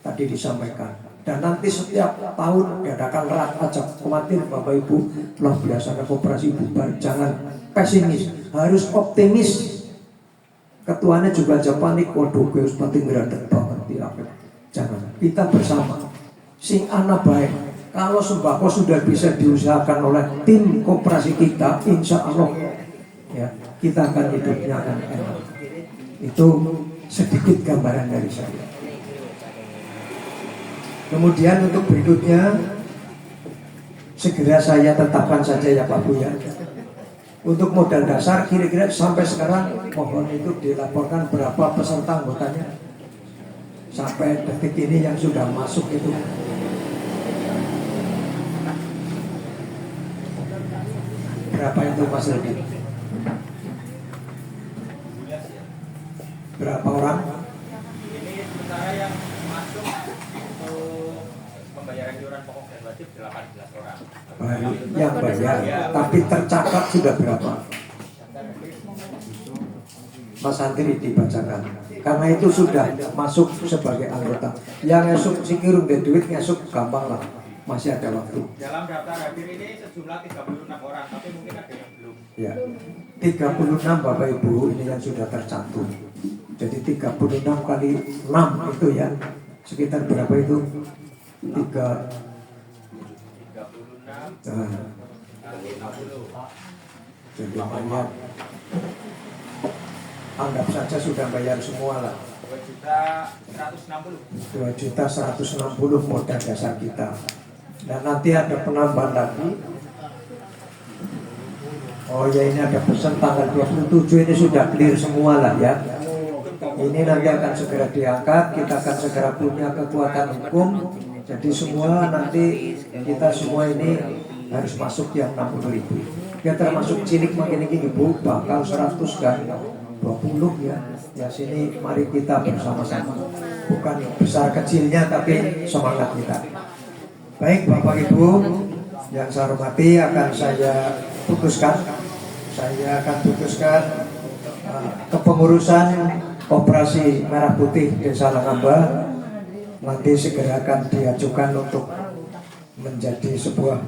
Tadi disampaikan. Dan nanti setiap tahun diadakan rat ajak khawatir Bapak Ibu telah biasa koperasi bubar, jangan pesimis, harus optimis. Ketuanya juga aja panik, waduh gue harus penting geradak banget tidak. Jangan, kita bersama sing anak baik. Kalau sembako sudah bisa diusahakan oleh tim koperasi kita, insya Allah ya, kita akan hidupnya akan enak. Itu sedikit gambaran dari saya. Kemudian untuk berikutnya segera saya tetapkan saja ya Pak Bu ya. Untuk modal dasar kira-kira sampai sekarang mohon itu dilaporkan berapa peserta anggotanya sampai detik ini yang sudah masuk itu. Berapa itu Mas Rudi? Berapa orang? Ini sementara yang masuk untuk pembayaran iuran pokok dan wajib 18 orang. Yang bayar, tapi tercatat sudah berapa? Mas Andri dibacakan. Karena itu sudah masuk sebagai anggota. Yang esuk sikirung dan duit ngesuk gampang lah. Masih ada waktu. Dalam daftar hadir ini sejumlah 36 orang, tapi mungkin ada yang belum. Ya, 36 Bapak Ibu ini yang sudah tercantum. Jadi 36 kali 6 itu ya. Sekitar berapa itu? 36 Nah, kali 60. jadi banyak. Anggap saja sudah bayar semua lah. 2.160. 2.160 modal dasar kita. Dan nanti ada penambahan lagi. Oh ya, ini ada pesan tanggal 27 ini sudah clear semua lah ya. Ini nanti akan segera diangkat. Kita akan segera punya kekuatan hukum. Jadi semua nanti kita semua ini harus masuk yang 60.000. Ya termasuk cilik makin ini Ibu bakal 100 kan 20 ya. Ya sini mari kita bersama-sama. Bukan besar kecilnya tapi semangat kita. Baik Bapak Ibu yang saya hormati, akan saya putuskan. Saya akan putuskan kepengurusan Koperasi Merah Putih Desa Langamba nanti segera akan diajukan untuk menjadi sebuah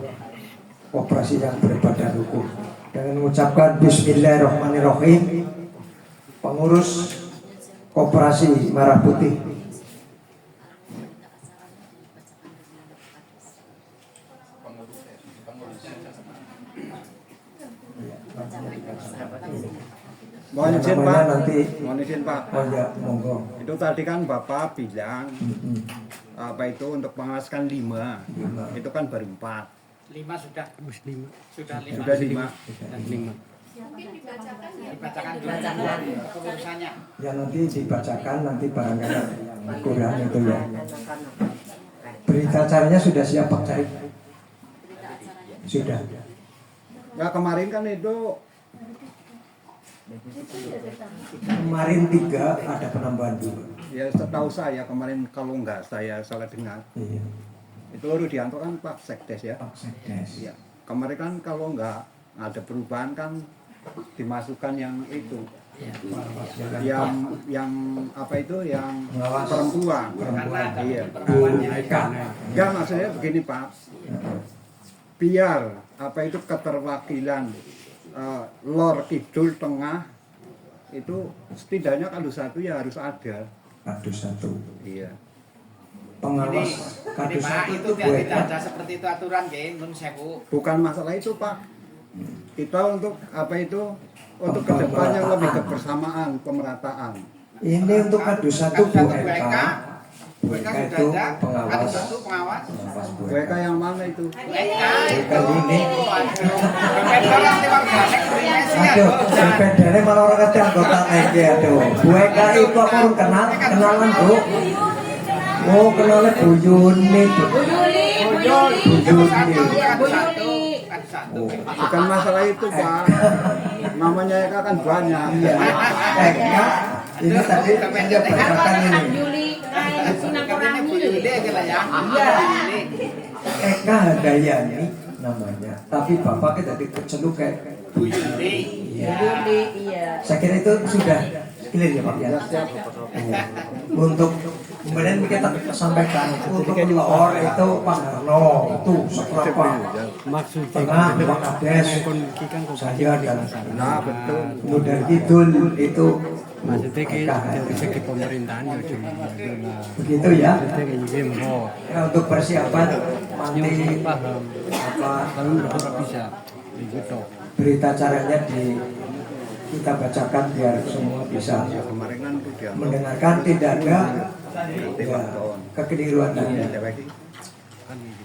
koperasi yang berbadan hukum. Dengan mengucapkan Bismillahirrahmanirrahim, pengurus Koperasi Merah Putih. Mohon izin Namanya Pak, nanti. mohon izin Pak. Oh ya, monggo. Itu tadi kan Bapak bilang apa itu untuk pengawasan 5, itu kan baru 4. 5 sudah. Sudah 5. Sudah 5. Dibacakan dulu pengurusannya. Ya nanti dibacakan, nanti barangkali kurang itu ya. Berita acaranya sudah siap Pak Carik? Sudah. Ya kemarin kan itu Kemarin 3 ada penambahan 2. ya setahu saya kemarin kalau enggak saya salah dengar Iya. itu Rudianto kan Pak Sekdes ya. Pak Sekdes. Ya. Kemarin kan kalau enggak ada perubahan kan dimasukkan yang itu yang apa itu yang Pengawas. perempuan. Perempuan. Iya. Bu Eka. Enggak maksudnya begini Pak. Biar apa itu keterwakilan lor kidul tengah itu setidaknya kalau 1 ya harus ada. Kado 1. Iya. Pengawas kado Ini Pak, 1 itu itu Bu biar tidak Eka. ada seperti itu aturan nggih, nun sewu. Bukan masalah itu Pak. Kita untuk apa itu untuk kedepannya lebih kebersamaan, pemerataan. Ini untuk kado 1 Bu Eka. Bu Eka itu pengawas. Satu pengawas. Pengawas Bu Mereka Eka. yang mana itu? Eka Eka ini. Aduh, Aduh, sepedanya malah orang kata anggota TNI. Aduh, Bu Eka itu aku pun kenalan Bu. Oh, kenalnya Bu Yuni. Bu Yuni. Oh, Bukan masalah itu Pak. Namanya Eka kan banyak. iya. Eka ini tadi dia bacakan ini. Katanya Bu Yuli aja lah ya. Iya. Eka Handayani namanya. Tapi bapaknya tadi keceluk kayak Bu Yuli. iya. Iya. Saya kira itu sudah clear ya Pak ya. Untuk kemudian kita sampaikan untuk lor itu Pak Harno itu seberapa tengah Pak Kades saya dan Nah, betul. kemudian Kidul itu segi pemerintahan ya cuma begitu ya. mau Nah, untuk persiapan nanti paham apa kalau nggak bisa begitu berita acaranya kita bacakan biar semua bisa Kemarin kan Rudianto. mendengarkan, tidak ada ya, kekeliruan tadi. kan ini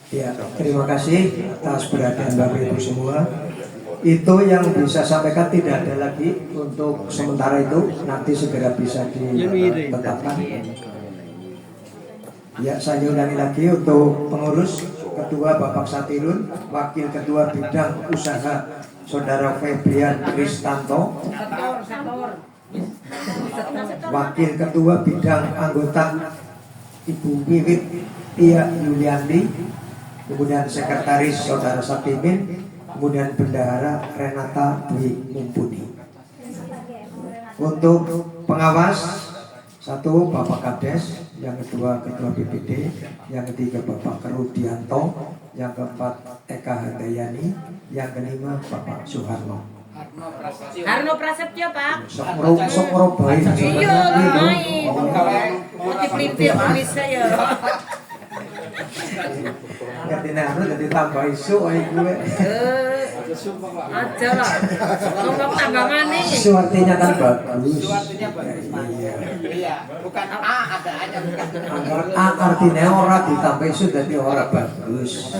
Ya, terima kasih atas perhatian Bapak Ibu semua. Itu yang bisa sampaikan, tidak ada lagi untuk sementara itu, nanti segera bisa ditetapkan. Ya, saya ulangi lagi untuk pengurus Ketua Bapak Satirun, Wakil Ketua Bidang Usaha Saudara Febrian Kristanto, Wakil Ketua Bidang Anggota Ibu Wiwit Tia Yulianti, kemudian Sekretaris Saudara Sapimin, kemudian Bendahara Renata Dwi Mumpuni. Untuk pengawas, 1 Bapak Kades, yang kedua Ketua BPD, yang ketiga Bapak Rudianto, yang keempat Eka Handayani, yang kelima Bapak Suharno. Harno Prasetyo Pak. Sok merobahin Iya, main. Multiplitir bisa ya. ngerti nek jadi tambah isu ae gue. Aja lah. Ngomong tambangane. Isu artinya kan bagus. Artinya bagus. Iya, bukan A ada aja bukan. A artinya ora ditambah isu jadi ora bagus.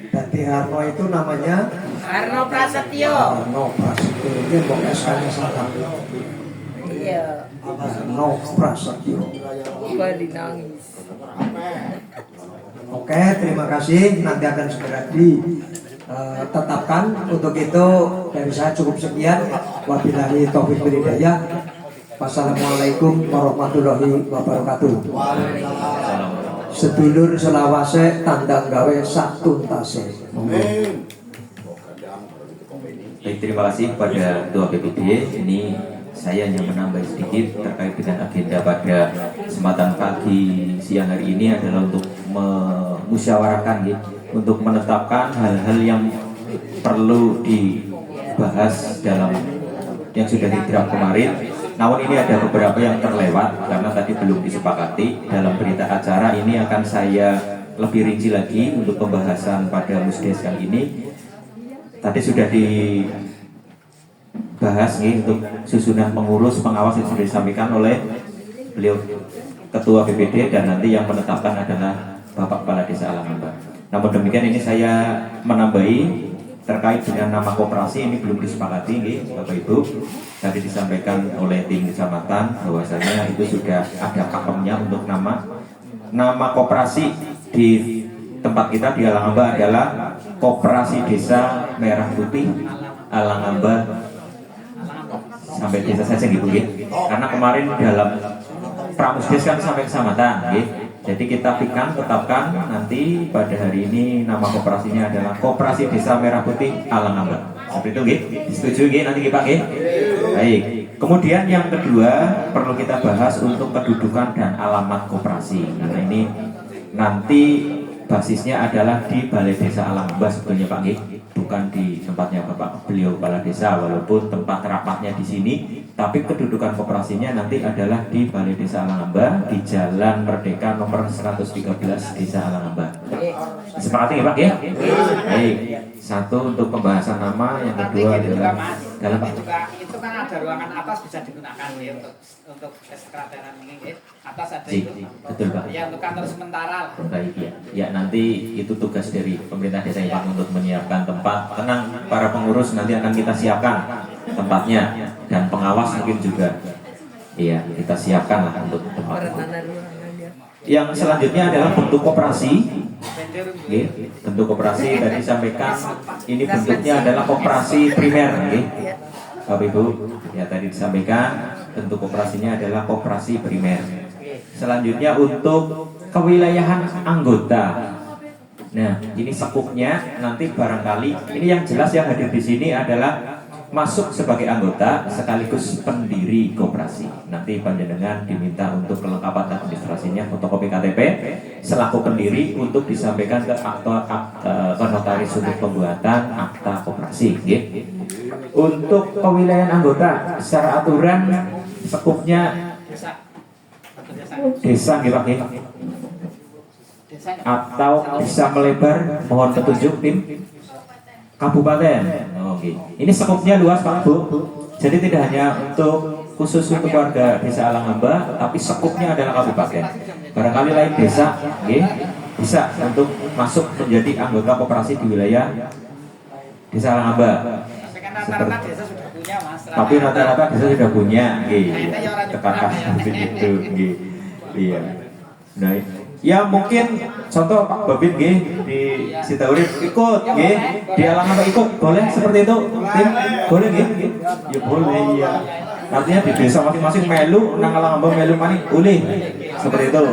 Dadi Harno itu namanya Harno Prasetyo. Harno Prasetyo. Ini kok SK-nya salah. Iya. Harno Prasetyo. Bali nangis. Oke, terima kasih. Nanti akan segera tetapkan. Untuk itu dari saya cukup sekian. Wabillahi taufiq wal hidayah. Wassalamualaikum warahmatullahi wabarakatuh. Sedulur selawase tandang gawe sak tuntase. Baik, terima kasih kepada Ketua PPD. Ini saya hanya menambah sedikit terkait dengan agenda pada kesempatan pagi siang hari ini adalah untuk memusyawarahkan, untuk menetapkan hal-hal yang perlu dibahas dalam yang sudah didraft kemarin. Namun ini ada beberapa yang terlewat karena tadi belum disepakati. Dalam berita acara ini akan saya lebih rinci lagi untuk pembahasan pada Musdes kali ini. Tadi sudah dibahas untuk susunan pengurus pengawas yang sudah disampaikan oleh beliau Ketua BPD, dan nanti yang menetapkan adalah Bapak Kepala Desa Alangamba. Namun demikian ini saya menambahi terkait dengan nama koperasi, ini belum disepakati Bapak Ibu. Tadi disampaikan oleh tim kecamatan bahwasanya itu sudah ada pakemnya untuk nama koperasi di tempat kita di Alangamba adalah Koperasi Desa Merah Putih Alangamba sampai desa saja gitu karena kemarin dalam Pramusdes kan sampai kecamatan jadi kita tetapkan nanti pada hari ini nama koperasinya adalah Koperasi Desa Merah Putih Alangamba. Seperti itu disetujui nanti kita baik. Kemudian yang kedua perlu kita bahas untuk kedudukan dan alamat koperasi. Nah ini nanti basisnya adalah di Balai Desa Alangamba sebetulnya Pak bukan di tempatnya Bapak beliau Kepala Desa, walaupun tempat rapatnya di sini, tapi kedudukan koperasinya nanti adalah di Balai Desa Alangamba di Jalan Merdeka nomor 113 Desa Alangamba. Sepakati Pak Baik. Satu untuk pembahasan nama, yang kedua adalah dalam itu kan ada ruangan atas bisa digunakan untuk sekretariat ini atas ada itu. Betul Pak. Ya untuk kantor sementara. Baik ya nanti itu tugas dari pemerintah desa Pak untuk menyiapkan tempat. Tenang para pengurus, nanti akan kita siapkan tempatnya dan pengawas mungkin juga. Iya kita siapkan lah untuk tempat. Yang selanjutnya adalah bentuk koperasi. Bentuk koperasi tadi sampaikan ini bentuknya adalah koperasi primer, Bapak Ibu. Ya tadi disampaikan bentuk koperasinya adalah koperasi primer. Selanjutnya untuk kewilayahan anggota. Nah ini sekupnya nanti barangkali ini yang jelas yang hadir di sini adalah masuk sebagai anggota sekaligus pendiri koperasi. Nanti panjenengan diminta untuk kelengkapan administrasinya, fotokopi KTP selaku pendiri untuk disampaikan ke notaris untuk pembuatan akta koperasi. Untuk kewilayahan anggota secara aturan sekupnya desa Pak atau bisa melebar, mohon petunjuk tim kabupaten. Ini sekupnya luas Pak Bu. Jadi tidak hanya untuk khusus untuk warga Desa Alangamba, tapi sekupnya adalah kabupaten. Barangkali lain desa, bisa untuk masuk menjadi anggota koperasi di wilayah Desa Alangamba. Tapi rata-rata desa sudah punya, tekankan seperti itu, iya. Nah, ya mungkin contoh Pak Babin di Sitaurip ikut di Alangamba ikut, boleh seperti itu tim? Boleh ya boleh ya. Artinya di desa masing-masing melu nang Alangamba melu maning boleh seperti itu.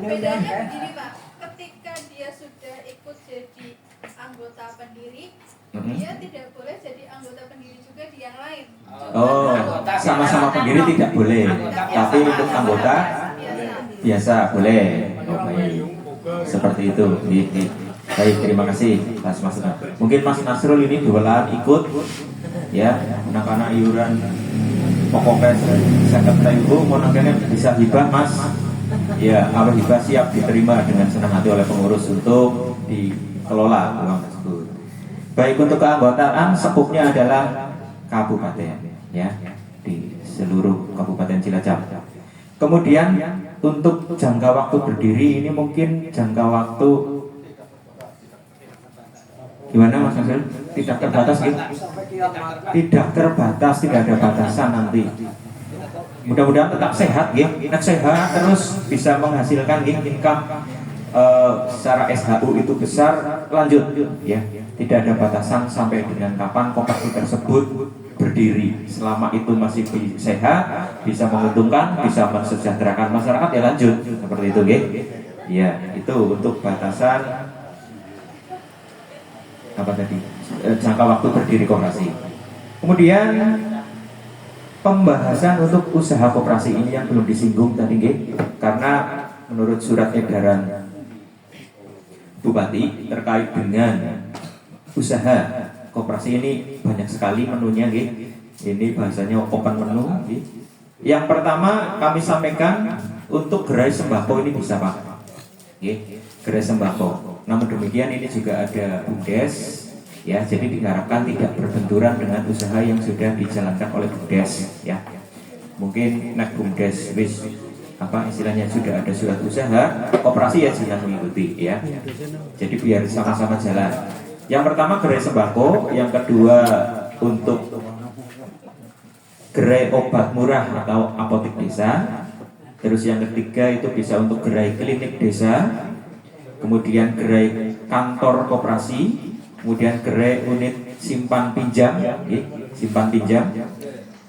Bedanya begini Pak, ketika dia sudah ikut jadi anggota pendiri, dia tidak boleh jadi anggota pendiri juga di yang lain. Oh, sama-sama pendiri tidak boleh, tapi untuk anggota biasa boleh. Oh, baik. Seperti itu. Baik, terima kasih Mas Nasrul. Mungkin Mas Nasrul ini jualan ikut ya, anak-anak iuran pokoknya saya ibu mau nangkene bisa hibah Mas. Ya, kalau hibah siap diterima dengan senang hati oleh pengurus untuk dikelola uang tersebut. Baik, untuk keanggotaan sekupnya adalah kabupaten ya, di seluruh Kabupaten Cilacap. Kemudian untuk jangka waktu berdiri ini mungkin jangka waktu gimana Mas Hasil? Tidak terbatas gitu? Tidak terbatas, tidak ada batasan nanti. Mudah-mudahan tetap sehat, sehat terus bisa menghasilkan income secara SHU itu besar, lanjut ya. Tidak ada batasan sampai dengan kapan koperasi tersebut berdiri. Selama itu masih sehat, bisa menguntungkan, bisa mensejahterakan masyarakat, ya lanjut seperti itu, nggih. Ya, itu untuk batasan apa tadi? Jangka waktu berdiri koperasi. Kemudian pembahasan untuk usaha koperasi ini yang belum disinggung tadi, nggih. Karena menurut surat edaran Bupati terkait dengan usaha koperasi ini banyak sekali menunya, nggih. Ini bahasanya open menu, nggih. Yang pertama kami sampaikan untuk gerai sembako ini bisa, Pak. Nggih, gerai sembako. Namun demikian ini juga ada BUMDes, ya. Jadi diharapkan tidak berbenturan dengan usaha yang sudah dijalankan oleh BUMDes, ya. Mungkin nek BUMDes wis apa istilahnya sudah ada surat usaha, koperasi ya jangan mengikuti, ya. Jadi biar sama-sama jalan. Yang pertama gerai sembako, yang kedua untuk gerai obat murah atau apotek desa. Terus yang ketiga itu bisa untuk gerai klinik desa, kemudian gerai kantor koperasi, kemudian gerai unit simpan pinjam, simpan pinjam.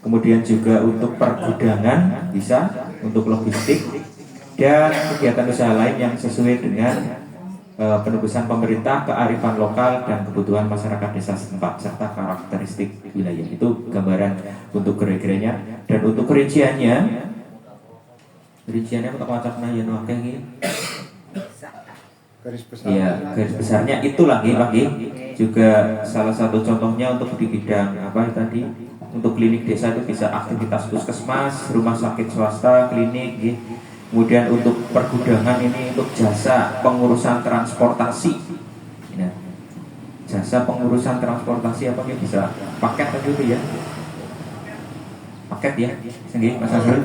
Kemudian juga untuk pergudangan bisa, untuk logistik, dan kegiatan usaha lain yang sesuai dengan penebusan pemerintah, kearifan lokal, dan kebutuhan masyarakat desa setempat serta karakteristik wilayah. Itu gambaran untuk gerai-gerainya. Dan untuk rinciannya untuk wacana yang wakil Garis besar. Iya, garis besarnya itu lagi juga salah satu contohnya untuk di bidang apa tadi, untuk klinik desa itu bisa aktivitas puskesmas, rumah sakit swasta, klinik, gitu. Kemudian untuk pergudangan ini untuk jasa pengurusan transportasi. Nah, jasa pengurusan transportasi apa ya, bisa paket tadi itu ya, paket ya, sendiri Mas Azrul.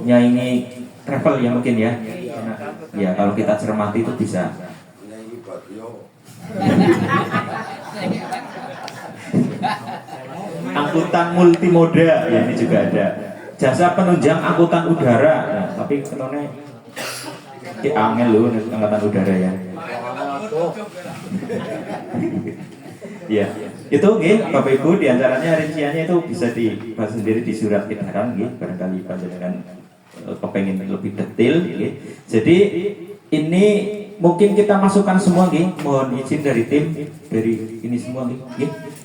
Nyanyi travel ya mungkin ya. Nah, ya kalau kita cermati itu bisa. Angkutan multimoda ya, ini juga ada. Jasa penunjang angkutan udara. Nah, tapi ketone ki angel lho angkutan udara ya. Ya, itu nggih Bapak Ibu, diantaranya rinciannya itu bisa dibahas sendiri di surat edaran nggih, barangkali panjenengan kepengen lebih detail nggih. Jadi ini mungkin kita masukkan semua nggih, mohon izin dari tim dari ini semua nggih.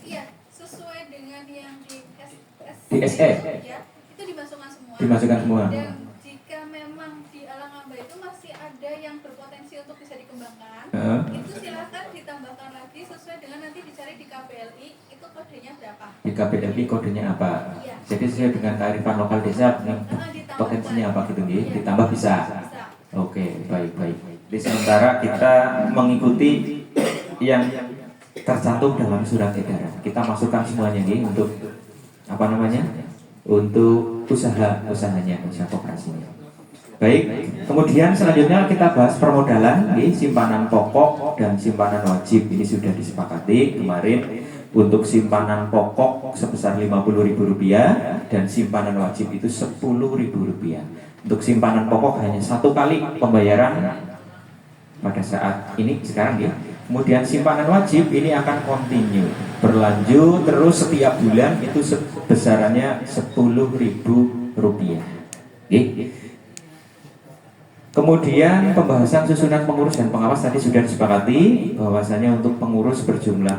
Iya, sesuai dengan yang Di SE. Ya, itu dimasukkan semua. Dimasukkan semua. Dan jika memang di Alangamba itu masih ada yang berpotensi untuk bisa dikembangkan, itu silakan ditambahkan lagi sesuai dengan nanti dicari di KPLI itu kodenya berapa. Di KPLI kodenya apa? Iya. Jadi sesuai dengan kearifan lokal desa dengan potensinya apa gitu nggih, ditambah bisa. Oke, baik. Di sementara kita mengikuti yang tercantum dalam surat edaran. Kita masukkan semuanya nih untuk apa namanya? Untuk usahanya, usaha koperasinya. Baik, kemudian selanjutnya kita bahas permodalan, nih, simpanan pokok dan simpanan wajib. Ini sudah disepakati kemarin untuk simpanan pokok sebesar Rp50.000 dan simpanan wajib itu Rp10.000. Untuk simpanan pokok hanya satu kali pembayaran pada saat ini sekarang ya. Kemudian simpanan wajib ini akan continue berlanjut terus setiap bulan, itu besarannya Rp10.000. Kemudian pembahasan susunan pengurus dan pengawas tadi sudah disepakati bahwasanya untuk pengurus berjumlah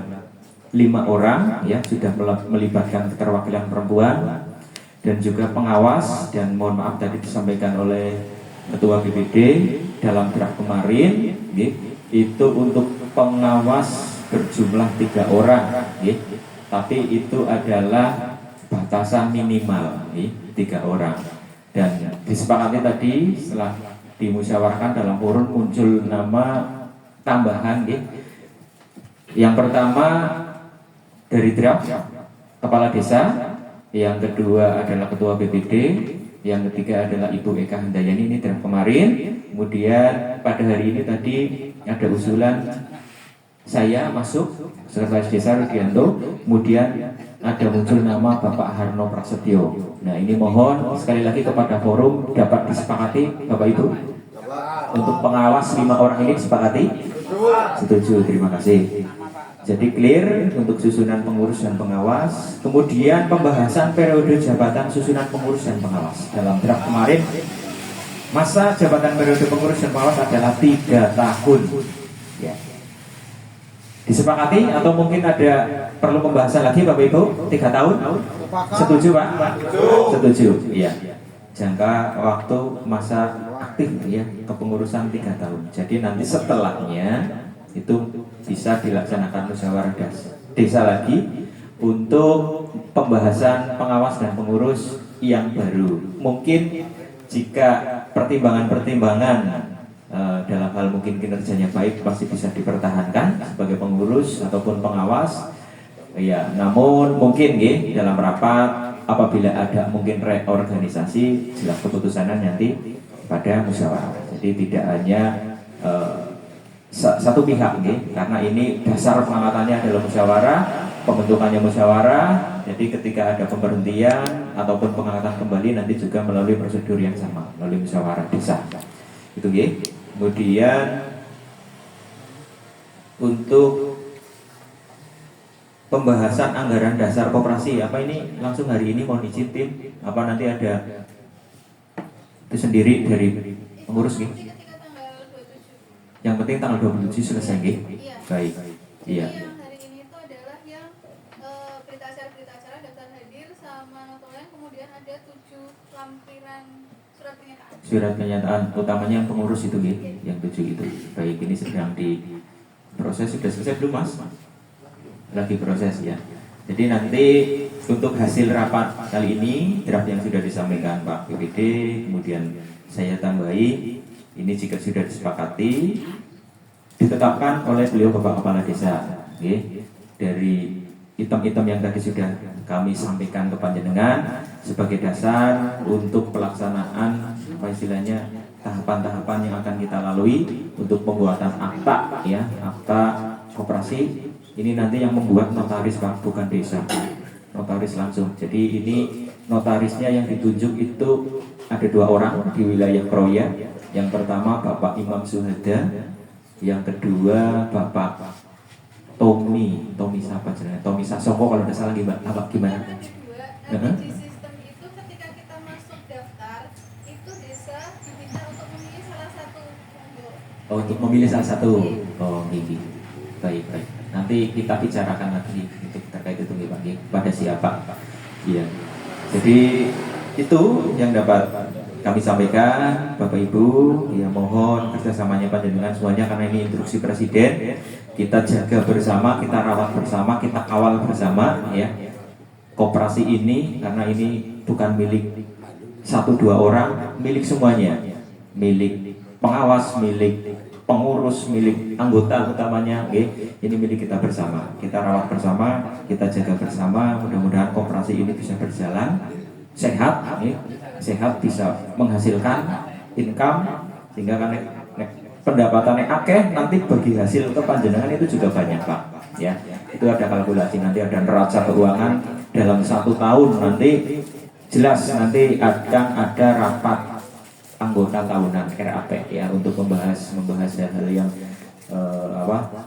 5 orang ya, sudah melibatkan keterwakilan perempuan dan juga pengawas, dan mohon maaf tadi disampaikan oleh Ketua BPD dalam draft kemarin itu untuk pengawas berjumlah 3 orang tapi itu adalah batasan minimal 3 orang, dan disepakati tadi setelah dimusyawarahkan dalam forum muncul nama tambahan yang pertama dari draft kepala desa, yang kedua adalah ketua BPD, yang ketiga adalah Ibu Eka Handayani, ini draft kemarin. Kemudian pada hari ini tadi ada usulan saya masuk Sekretaris Desa Rudianto, kemudian ada muncul nama Bapak Harno Prasetyo. Nah ini mohon sekali lagi kepada forum dapat disepakati Bapak Ibu. untuk pengawas 5 orang ini disepakati? Setuju, terima kasih. Jadi clear untuk susunan pengurus dan pengawas. Kemudian pembahasan periode jabatan susunan pengurus dan pengawas. Dalam draft kemarin, masa jabatan periode pengurus dan pengawas adalah 3 tahun. Ya. Disepakati atau mungkin ada perlu pembahasan lagi Bapak Ibu? 3 tahun? Setuju Pak? Setuju. Iya. Jangka waktu masa aktif ya kepengurusan 3 tahun. Jadi nanti setelahnya itu bisa dilaksanakan musyawarah desa lagi untuk pembahasan pengawas dan pengurus yang baru. Mungkin jika pertimbangan-pertimbangan dalam hal mungkin kinerjanya baik masih bisa dipertahankan sebagai pengurus ataupun pengawas. Ya, namun mungkin dalam rapat apabila ada mungkin reorganisasi jelas keputusannya nanti pada musyawarah. Jadi tidak hanya satu pihak karena ini dasar pengawasannya adalah musyawarah, pembentukannya musyawarah. Jadi ketika ada pemberhentian ataupun pengangkatan kembali nanti juga melalui prosedur yang sama, melalui musyawarah desa. Itu Kemudian untuk pembahasan anggaran dasar koperasi, apa ini langsung hari ini mohon izin tim, apa nanti ada itu sendiri dari pengurus Yang penting tanggal 27 selesai Baik. Iya. Yang hari ini itu adalah yang berita acara daftar hadir sama notulen, kemudian ada 7 lampiran surat pernyataan. Surat pernyataan utamanya yang pengurus itu yang 7 itu. Baik, ini sedang diproses, sudah selesai belum Mas? Lagi proses ya. Jadi nanti untuk hasil rapat kali ini draft yang sudah disampaikan Pak PPD, kemudian saya tambahi ini jika sudah disepakati ditetapkan oleh beliau Bapak Kepala Desa dari item-item yang tadi sudah kami sampaikan ke panjenengan sebagai dasar untuk pelaksanaan apa istilahnya tahapan-tahapan yang akan kita lalui untuk pembuatan akta akta koperasi. Ini nanti yang membuat notaris Pak, bukan desa, notaris langsung. Jadi ini notarisnya yang ditunjuk itu ada 2 orang di wilayah Kroya. Yang pertama Bapak Imam Suhada, yang kedua Bapak Tommy siapa jenenge? Tommy Sasongko kalau tidak salah gimana? Nanti di sistem itu ketika kita masuk daftar itu desa diminta untuk memilih salah satu. Oh, untuk memilih salah satu. Oh, gini. Baik. Nanti kita bicarakan lagi untuk terkait itu Pak pada siapa. Iya. Jadi itu yang dapat kami sampaikan Bapak Ibu. Ya mohon kerjasamanya panjenengan semuanya karena ini instruksi Presiden. Kita jaga bersama, kita rawat bersama, kita kawal bersama ya. Koperasi ini karena ini bukan milik 1-2 orang, milik semuanya. Milik pengawas, milik pengurus, milik anggota utamanya, ini milik kita bersama. Kita rawat bersama, kita jaga bersama. Mudah-mudahan koperasi ini bisa berjalan sehat, sehat bisa menghasilkan income sehingga kan pendapatannya akeh nanti bagi hasil kepanjenengan itu juga banyak Pak. Ya, itu ada kalkulasi nanti ada neraca keuangan dalam 1 tahun nanti jelas nanti akan ada rapat anggota tahunan RAP ya untuk membahas hal yang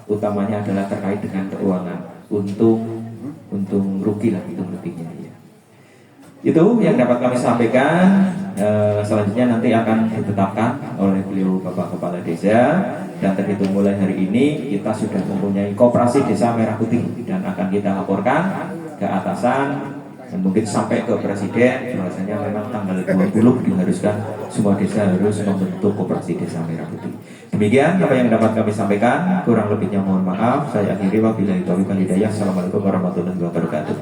utamanya adalah terkait dengan keuangan untung rugi lah itu ruginya ya. Itu yang dapat kami sampaikan. Selanjutnya nanti akan ditetapkan oleh beliau Bapak Kepala Desa dan terhitung mulai hari ini kita sudah mempunyai koperasi Desa Merah Putih dan akan kita laporkan ke atasan dan mungkin sampai ke Presiden. Rasanya memang tanggal 20 diharuskan semua desa harus membentuk koperasi Desa Merah Putih. Demikian apa yang dapat kami sampaikan, kurang lebihnya mohon maaf. Saya akhiri wabillahi taufiq wal hidayah. Assalamualaikum warahmatullahi wabarakatuh.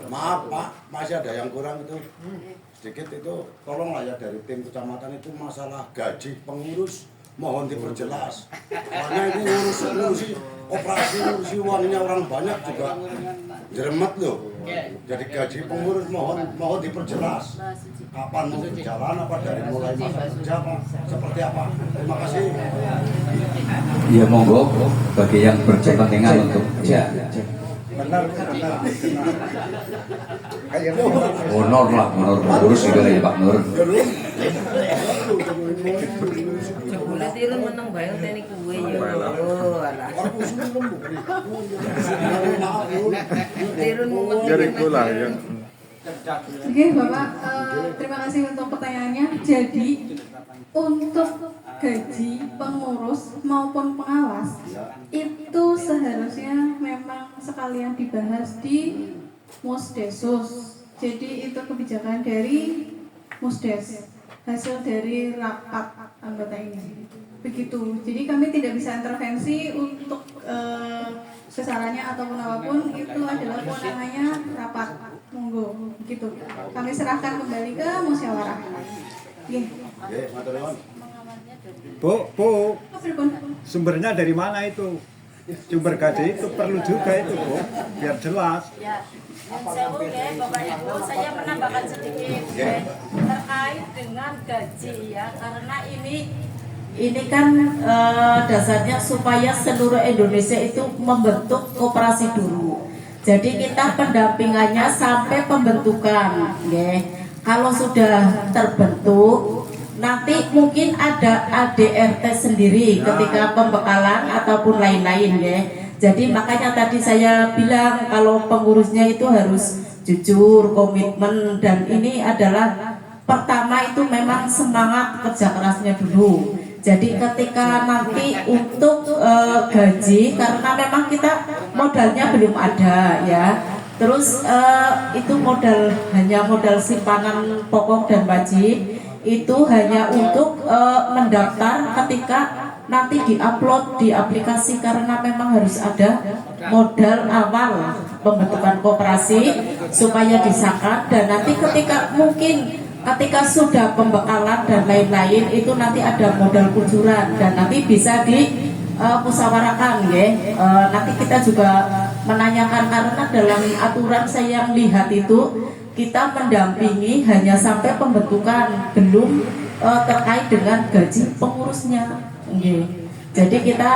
Maaf Pak, masih ada yang kurang itu sedikit itu, tolonglah ya dari tim kecamatan itu masalah gaji pengurus mohon diperjelas. Karena ini ngurusi operasi, ngurusi uangnya orang banyak juga jeremet loh. Jadi gaji pengurus mohon diperjelas. Kapan mau berjalan, apa dari mulai masa kerja, apa seperti apa? Terima kasih. Ya monggo bagi yang berkepentingan untuk Benar. Honor lah, honor pengurus juga ya Pak Nur. Jebule tirun meneng bae ngenteni kuwe ya. Oh, alah. Tirun meneng. Jadi kula ya. Oke Bapak, terima kasih untuk pertanyaannya. Jadi untuk gaji pengurus maupun pengawas itu seharusnya memang sekalian dibahas di Musdesus. Jadi itu kebijakan dari Musdes, hasil dari rapat anggota ini. Begitu. Jadi kami tidak bisa intervensi untuk besarannya ataupun apapun, itu adalah kewenangannya rapat. Monggo, begitu. Kami serahkan kembali ke musyawarah. Nggih. Nggih, matur nuwun. Bu, sumbernya dari mana itu? Sumber gaji itu perlu juga itu, Bu, biar jelas. Ya, saya Bapak Ibu, saya menambahkan sedikit terkait dengan gaji ya, karena ini kan dasarnya supaya seluruh Indonesia itu membentuk koperasi dulu. Jadi kita pendampingannya sampai pembentukan, ya. Kalau sudah terbentuk, nanti mungkin ada ADRT sendiri ketika pembekalan ataupun lain-lain, ya. Jadi makanya tadi saya bilang kalau pengurusnya itu harus jujur, komitmen, dan ini adalah pertama itu memang semangat kerja kerasnya dulu. Jadi ketika nanti untuk gaji, karena memang kita modalnya belum ada ya. Terus itu hanya modal simpanan pokok dan wajib, itu hanya untuk mendaftar ketika nanti diupload di aplikasi, karena memang harus ada modal awal pembentukan koperasi supaya disahkan, dan nanti ketika sudah pembekalan dan lain-lain itu nanti ada modal kucuran dan nanti bisa dimusyawarahkan ya. Nanti kita juga menanyakan, karena dalam aturan saya yang lihat itu kita mendampingi hanya sampai pembentukan, belum terkait dengan gaji pengurusnya. Jadi kita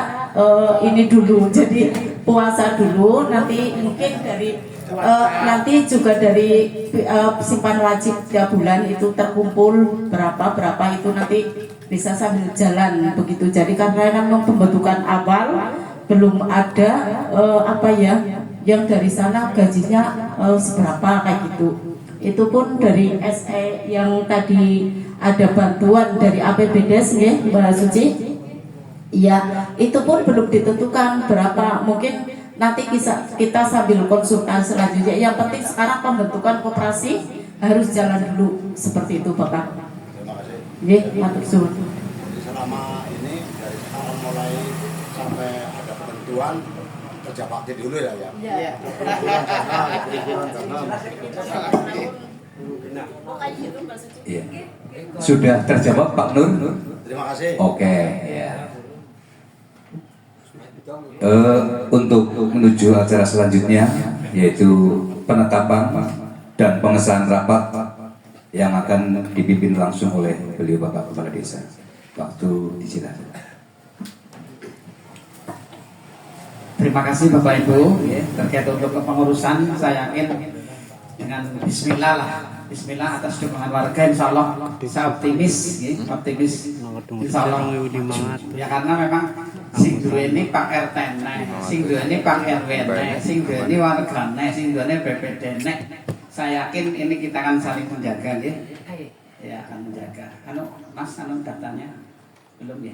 ini dulu, jadi puasa dulu, nanti mungkin nanti juga dari simpan wajib tiap bulan itu terkumpul berapa itu nanti bisa sambil jalan begitu. Jadi karena memang pembentukan awal belum ada yang dari sana gajinya seberapa kayak gitu. Itu pun dari SE yang tadi ada bantuan dari APBDes ya Mbak Suci. Ya, itu pun belum ditentukan berapa, mungkin nanti kita sambil konsultasi selanjutnya. Yang penting sekarang pembentukan koperasi harus jalan dulu, seperti itu Bapak. Terima kasih. Nggih, matur suwun. Jadi selama ini dari sekarang mulai sampai ada ketentuan kerja bakti dulu ya. Iya. Iya. Sudah terjawab Pak Nur? Terima kasih. Oke, ya. Untuk menuju acara selanjutnya, yaitu penetapan dan pengesahan rapat yang akan dipimpin langsung oleh beliau Bapak Kepala Desa. Waktu disilakan. Terima kasih Bapak Ibu. Terkait untuk kepengurusan, saya yakin dengan Bismillah lah. Bismillah atas dukungan warga, insya Allah bisa optimis, insya Allah. Ya karena memang sing duwe ini Pak RT nek, sing duwe ini Pak RW nek, sing duwe ini warga nek, sing duwe ini BPD nek. Saya yakin ini kita akan saling menjaga, ya akan menjaga. Mas, datanya belum ya?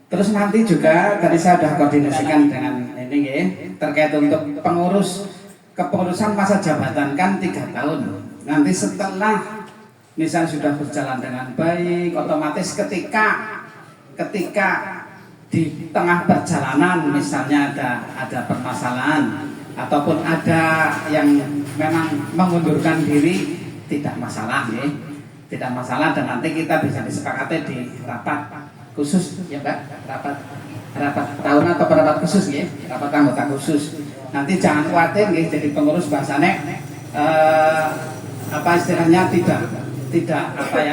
Terus nanti juga tadi saya sudah koordinasikan dengan ini ya, terkait untuk kepengurusan masa jabatan kan 3 tahun. Nanti setelah misal sudah berjalan dengan baik, otomatis ketika di tengah perjalanan misalnya ada permasalahan ataupun ada yang memang mengundurkan diri, tidak masalah ya, tidak masalah, dan nanti kita bisa disepakati di rapat khusus ya Mbak, rapat tahunan atau rapat khusus ya, rapat anggota khusus. Nanti jangan khawatir ya, jadi pengurus bahasanya istilahnya tidak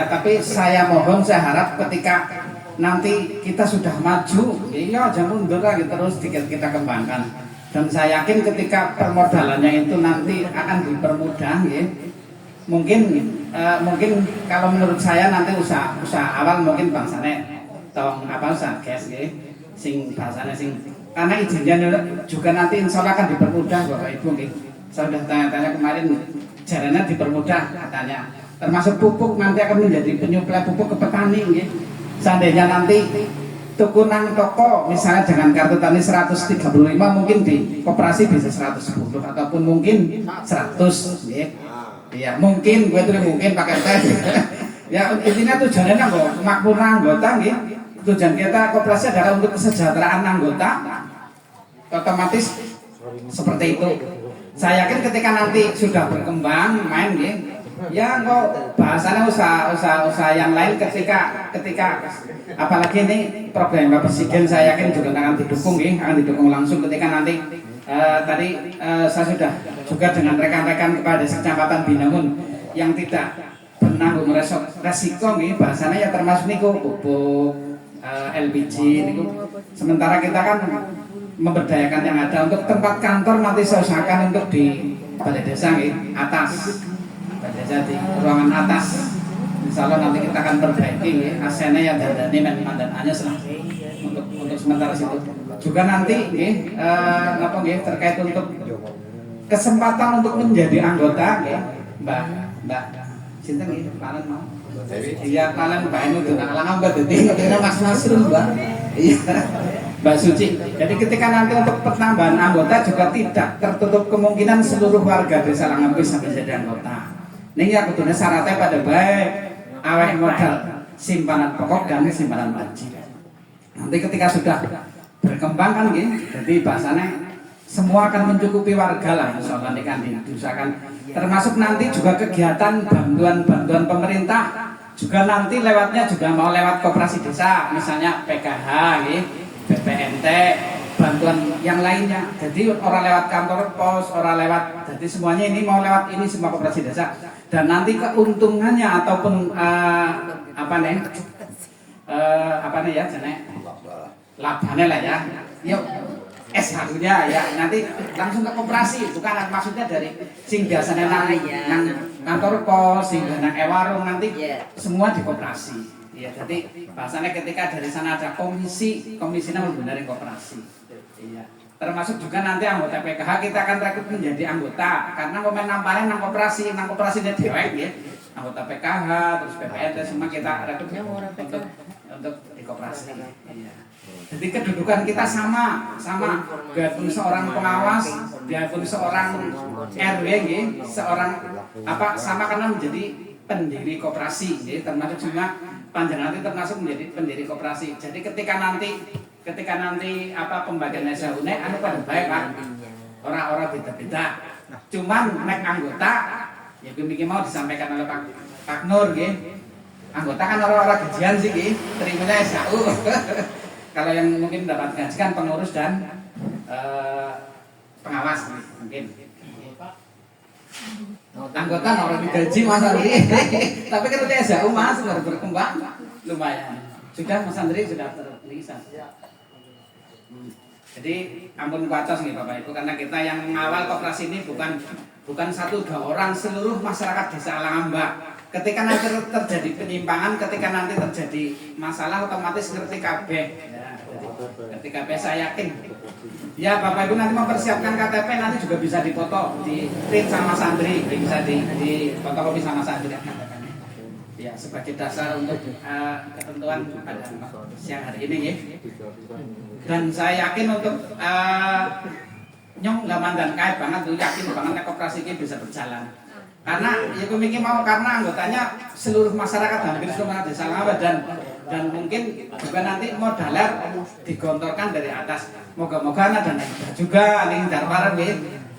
tapi saya mohon, saya harap ketika nanti kita sudah maju, iya jangan mundur lagi, terus kita kembangkan. Dan saya yakin ketika permodalannya itu nanti akan dipermudah ya. Mungkin mungkin kalau menurut saya nanti usaha awal mungkin bangsane tong usaha gas nggih sing bahasane sing karena izinnya juga nanti insya Allah akan dipermudah Bapak Ibu nggih. Saya sudah tanya-tanya kemarin jalannya dipermudah katanya. Termasuk pupuk nanti akan menjadi penyuplai pupuk ke petani nggih. Seandainya nanti tuku nang toko misalnya dengan kartu tani 135 mungkin di koperasi bisa 110 ataupun mungkin 100 nggih. Iya, mungkin gue tuh mungkin pakai tes. Ya intinya tujuannya kok makmurna anggota nggih. Tujuan kita koperasi adalah untuk kesejahteraan anggota. Otomatis seperti itu. Saya yakin ketika nanti sudah berkembang main nggih. Ya kok bahasanya usaha yang lain ketika apalagi ini program Bapak Presiden saya yakin juga akan didukung nggih, akan didukung langsung ketika nanti tadi saya sudah juga dengan rekan-rekan kepada Kecamatan Binangun yang tidak menanggung resiko nih bahasanya ya termasuk niku pupuk LPG niku. Sementara kita kan memberdayakan yang ada untuk tempat kantor nanti saya usahakan untuk di balai desa nih atas balai desa di ruangan atas. Insya Allah nanti kita akan perbaiki nih AC-nya yang dandani dan hanya untuk sementara situ. Juga nanti terkait untuk kesempatan untuk menjadi anggota Mbak Sinten nggih kalian mau. Iya kalian Mbak Enu tuh alang Mbak dadi Mas Nasrul Mbak. Iya. Mbak Suci. Jadi ketika nanti untuk penambahan anggota juga tidak tertutup kemungkinan seluruh warga desa Langambe sampai jadi anggota. Ning ya kudune syaratnya pada baik aweh modal simpanan pokok dan simpanan wajib. Nanti ketika sudah berkembang kan gitu, jadi bahasanya semua akan mencukupi warga lah insya Allah kan diusahakan. Termasuk nanti juga kegiatan bantuan pemerintah juga nanti lewatnya juga mau lewat koperasi desa, misalnya PKH, BPNT, bantuan yang lainnya. Jadi orang lewat kantor pos, orang lewat, jadi semuanya ini mau lewat ini semua koperasi desa. Dan nanti keuntungannya ataupun labanya lah ya. Yuk SH-nya ya nanti langsung ke koperasi, bukan maksudnya dari sing biasanya nang kantor pos, sing nang warung nanti semua di koperasi. Ya, jadi bahasanya ketika dari sana ada komisinya membenarin koperasi. Iya. Termasuk juga nanti anggota PKH kita akan rekrut menjadi anggota karena momen nampaknya nang koperasinya dewek ya. Anggota PKH terus PPNT semua kita rekrut untuk di koperasi. Iya. Jadi kedudukan kita sama, biarpun seorang pengawas, biarpun seorang RW, sama karena menjadi pendiri koperasi, termasuk juga panjenengan nanti termasuk menjadi pendiri koperasi. Jadi ketika nanti pembagian SHU anu pada baik Pak, orang-orang beda-beda. Cuman nek anggota, ya mungkin mau disampaikan oleh Pak Nur, anggota kan orang-orang gajian sih, terimanya SHU. Kalau yang mungkin dapat gaji kan pengurus dan pengawas mungkin. Anggota orang digaji Mas Andri. Tapi kan udah SHU Mas baru berkembang lumayan. Sudah Mas Andri sudah terlihat. Jadi ampun kuatos nih Bapak Ibu karena kita yang mengawal koperasi ini bukan 1-2 orang, seluruh masyarakat Desa Alangamba. Ketika nanti terjadi penyimpangan, ketika nanti terjadi masalah otomatis ngerti kabeh. Ngerti kabeh saya yakin. Ya Bapak Ibu nanti mempersiapkan KTP nanti juga bisa dipoto, di print sama Sandri, bisa di fotokopi sama Sandri KTP-nya. Ya sebagai dasar untuk ketentuan pada siang hari ini ya. Dan saya yakin untuk nyong laman dan kait banget tuh yakin banget koperasi ini bisa berjalan. Karena ya kemungkinan mau karena anggotanya seluruh masyarakat hampir seluruh desa Langambe dan mungkin juga nanti modaler digontorkan dari atas. Moga-moga ada dana hibah juga nih darparan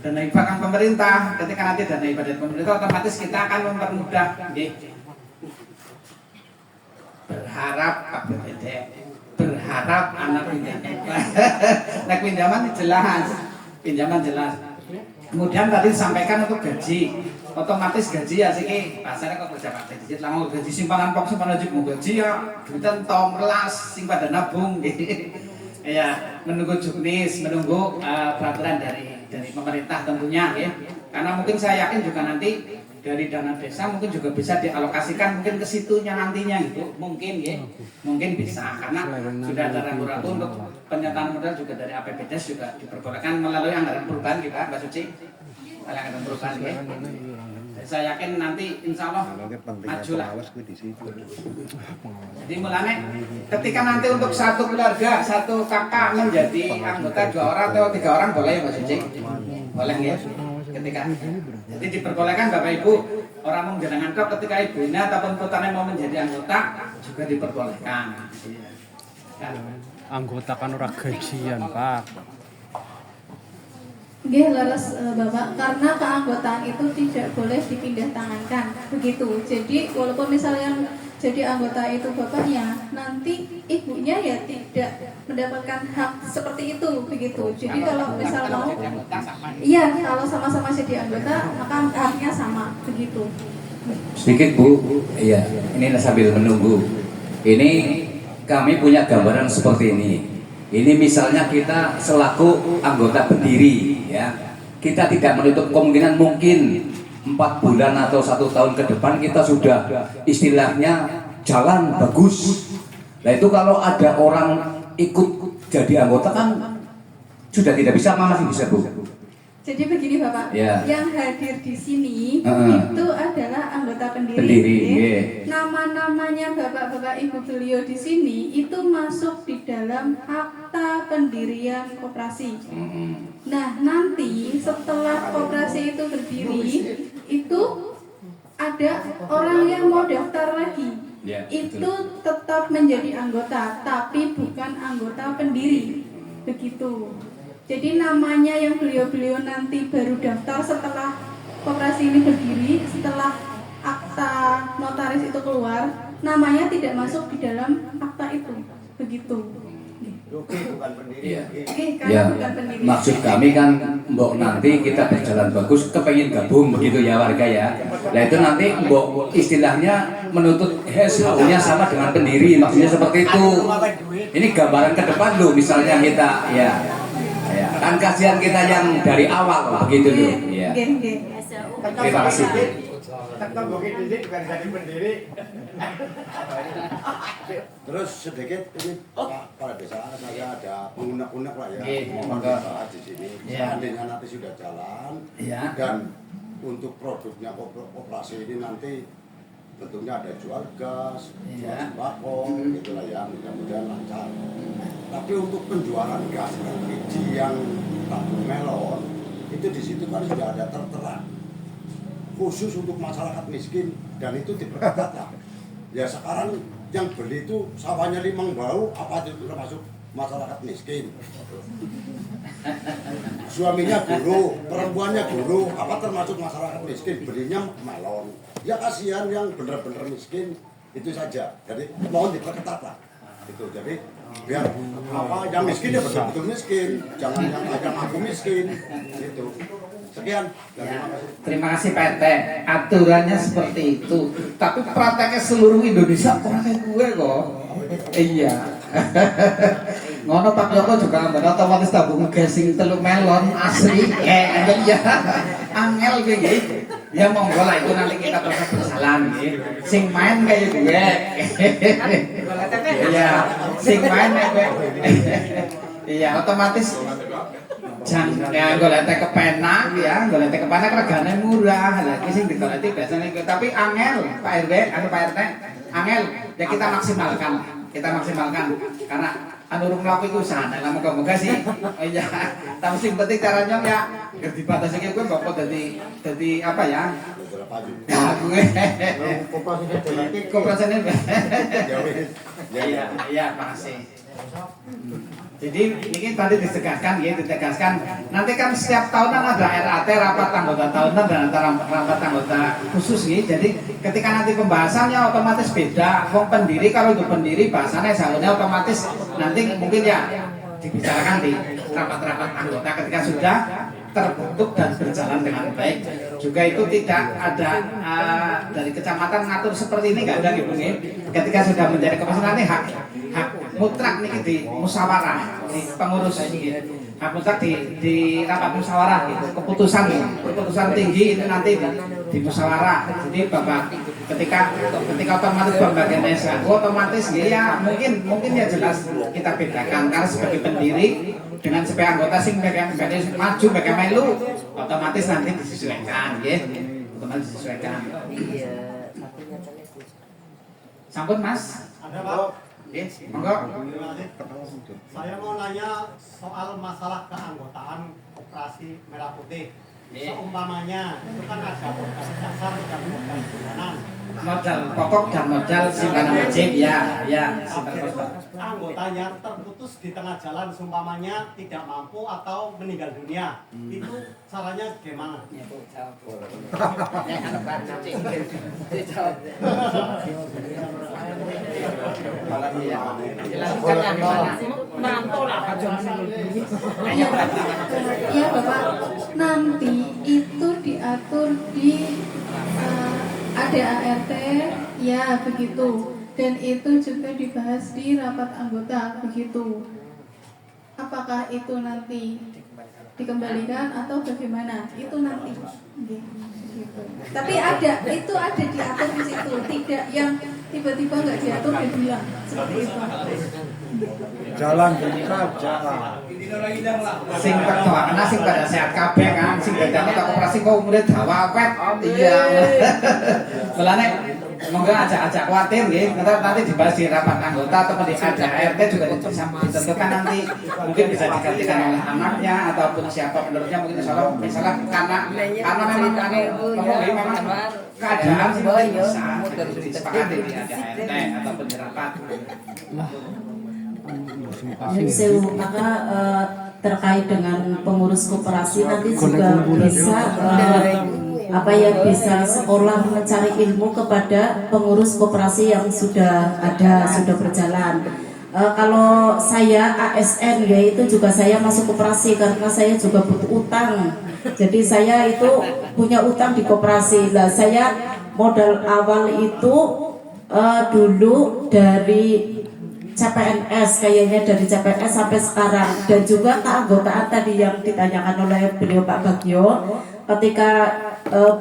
dana hibah kan pemerintah. Ketika nanti dana hibah dari pemerintah otomatis kita akan mempermudah berharap Pak BPD, berharap anak pinjaman jelas. Kemudian tadi disampaikan untuk gaji, otomatis gaji ya sih bahasanya kok kerja Pak Digit langsung gaji simpanan pok simpanan wajib mau gaji ya duitan tong melas sing pada nabung gitu. Ya menunggu juknis, menunggu peraturan dari dari pemerintah tentunya ya. Karena mungkin saya yakin juga nanti dari dana desa mungkin juga bisa dialokasikan mungkin ke situnya nantinya gitu. Mungkin ya. Mungkin bisa karena sudah ada ragu-ragu untuk penyataan modal juga dari APBDes juga diperbolehkan melalui anggaran perubahan kita Mbak Suci. Anggaran perubahan ya. Saya yakin nanti insya Allah maju lah. Jadi mulanya ketika nanti untuk satu keluarga, satu kakak menjadi anggota 2 orang atau 3 orang boleh ya Mbak Suci? Boleh ya? Ketika jadi diperbolehkan Bapak Ibu orang menjalankan kok ketika ibunya ataupun putranya mau menjadi anggota juga diperbolehkan. Ya. Anggota kan ora gajian, Pak. Nggih, leres Bapak, karena keanggotaan itu tidak boleh dipindah tangankan, begitu. Jadi walaupun misalnya yang jadi anggota itu bapaknya, nanti ibunya ya tidak mendapatkan hak seperti itu, begitu. Jadi kalau misal mau, iya, kalau sama-sama jadi anggota, maka haknya sama, begitu. Sedikit Bu, iya, ini sambil menunggu. Ini kami punya gambaran seperti ini. Ini misalnya kita selaku anggota pendiri, ya, kita tidak menutup kemungkinan mungkin 4 bulan atau 1 tahun ke depan kita sudah istilahnya jalan bagus. Nah itu kalau ada orang ikut jadi anggota kan sudah tidak bisa, masih bisa Bu. Jadi begini Bapak, Ya. yang hadir di sini itu adalah anggota pendiri. Yeah. Nama-namanya bapak-bapak ibu beliau di sini itu masuk di dalam akta pendirian koperasi. Nah nanti setelah koperasi itu berdiri, itu ada orang yang mau daftar lagi. Yeah, itu tetap menjadi anggota, tapi bukan anggota pendiri. Begitu. Jadi namanya yang beliau-beliau nanti baru daftar setelah koperasi ini berdiri, setelah akta notaris itu keluar, namanya tidak masuk di dalam akta itu. Begitu. Oke, bukan pendiri. Iya. Karena Ya, bukan pendiri. maksud kami kan mbok nanti kita berjalan bagus kepengen gabung begitu ya warga ya. Nah itu nanti mbok istilahnya menuntut HSH-nya sama dengan pendiri, maksudnya seperti itu. Ini gambaran ke depan loh, misalnya kita ya. Ya, kan kasihan kita yang dari awal begitu loh. Ya. Terima kasih. Terus sedikit ini Pak Kepala Desa, saya ada unek-unek lah ya, mohon monggo. dibahas di sini. Ya. Seandainya nanti sudah jalan Ya. dan untuk produknya koperasi ini nanti tentunya ada jual gas, jual Ya. sembako, gitulah ya, mudah-mudahan lancar. Tapi untuk penjualan gas LPG yang tabung melon itu di situ kan sudah ada tertera khusus untuk masyarakat miskin dan itu diperketat lah. Ya sekarang yang beli itu sawahnya limang bau, apa itu termasuk masyarakat miskin? Suaminya guru, perempuannya guru, apa termasuk masyarakat miskin? Belinya melon. Ya kasihan yang benar-benar miskin itu saja. Jadi mohon diperketat lah. Itu jadi biar apa yang miskin ya betul-betul miskin, jangan yang aku miskin. Itu. Sekian. Terima kasih Pak RT. Aturannya seperti itu. Tapi prakteknya seluruh Indonesia orang kayak gue kok. Iya. Ngono Pak Joko juga ambil otomatis tabung gasing telur melon asli. Iya. Angel kayak gitu. Ya monggo lah itu nanti kita terus berjalan gitu. Sing main kayak gue. Iya. Sing main kayak gue. Iya otomatis jangan ya golete kepenak ya, golete kepenak regane murah. Lagi sing digoleti biasanya tapi angel Pak RW, Pak RT, angel ya kita maksimalkan. Kita maksimalkan karena anu urung mlaku iku sana lah moga-moga sih. Oh iya. Tapi sing penting caranya ya ger dibatasi iki kowe bapak dadi apa ya? Ya gue. Koperasinya. Iya, makasih. Jadi ini tadi ditegaskan ya, ditegaskan. Nanti kan setiap tahunan ada RAT, rapat anggota tahunan dan rapat anggota khusus nih. Jadi ketika nanti pembahasannya otomatis beda. Wong pendiri kalau untuk pendiri bahasannya seharusnya otomatis nanti mungkin ya dibicarakan di rapat-rapat anggota ketika sudah terbentuk dan berjalan dengan baik. Juga itu tidak ada dari kecamatan ngatur seperti ini nggak ada ibu nih. Ketika sudah menjadi koperasi nanti hak mutlak nih di musyawarah di pengurus gitu. Hak mutlak di rapat musyawarah gitu. Keputusan tinggi itu nanti di musyawarah. Jadi bapak ketika otomatis pembagian SHU otomatis ya mungkin ya jelas kita bedakan karena sebagai pendiri dengan sebagai anggota sing bagian maju bagian melu otomatis nanti disesuaikan ya otomatis disesuaikan. Sampun Mas. Ada Pak. Yes, monggo. Saya mau nanya soal masalah keanggotaan Koperasi Merah Putih. Seumpamanya itu kan ada modal dasar dan modal bulanan. Modal pokok dan modal simpanan wajib ya. Anggotanya terputus di tengah jalan seumpamanya tidak mampu atau meninggal dunia. Itu caranya gimana? Ya Bapak, nanti itu diatur di ADART ya begitu, dan itu juga dibahas di rapat anggota begitu. Apakah itu nanti dikembalikan atau bagaimana? Itu nanti. Gitu. Tapi itu ada diatur di situ, tidak yang tiba-tiba nggak diatur dan hilang seperti itu. Jalan saja. Sing pertuanan sing pada sehat kabeh kan, sing bedane koperasi kok umure dawa wet. Iya. Mulane monggo ajak kuatir nggih, nanti dibahas di rapat anggota atau di ADART juga ditentukan nanti mungkin bisa digantikan oleh anaknya ataupun siapa penerusnya mungkin misalnya karena memang memang keadaan bisa disepakati di ADART ataupun di rapat. Maka terkait dengan pengurus koperasi nanti juga bisa bisa sekolah mencari ilmu kepada pengurus koperasi yang sudah berjalan. Kalau saya ASN ya itu juga saya masuk koperasi karena saya juga butuh utang. Jadi saya itu punya utang di koperasi. Lah saya modal awal itu dulu dari CPNS, kayaknya dari CPNS sampai sekarang, dan juga keanggotaan tadi yang ditanyakan oleh beliau Pak Bagio ketika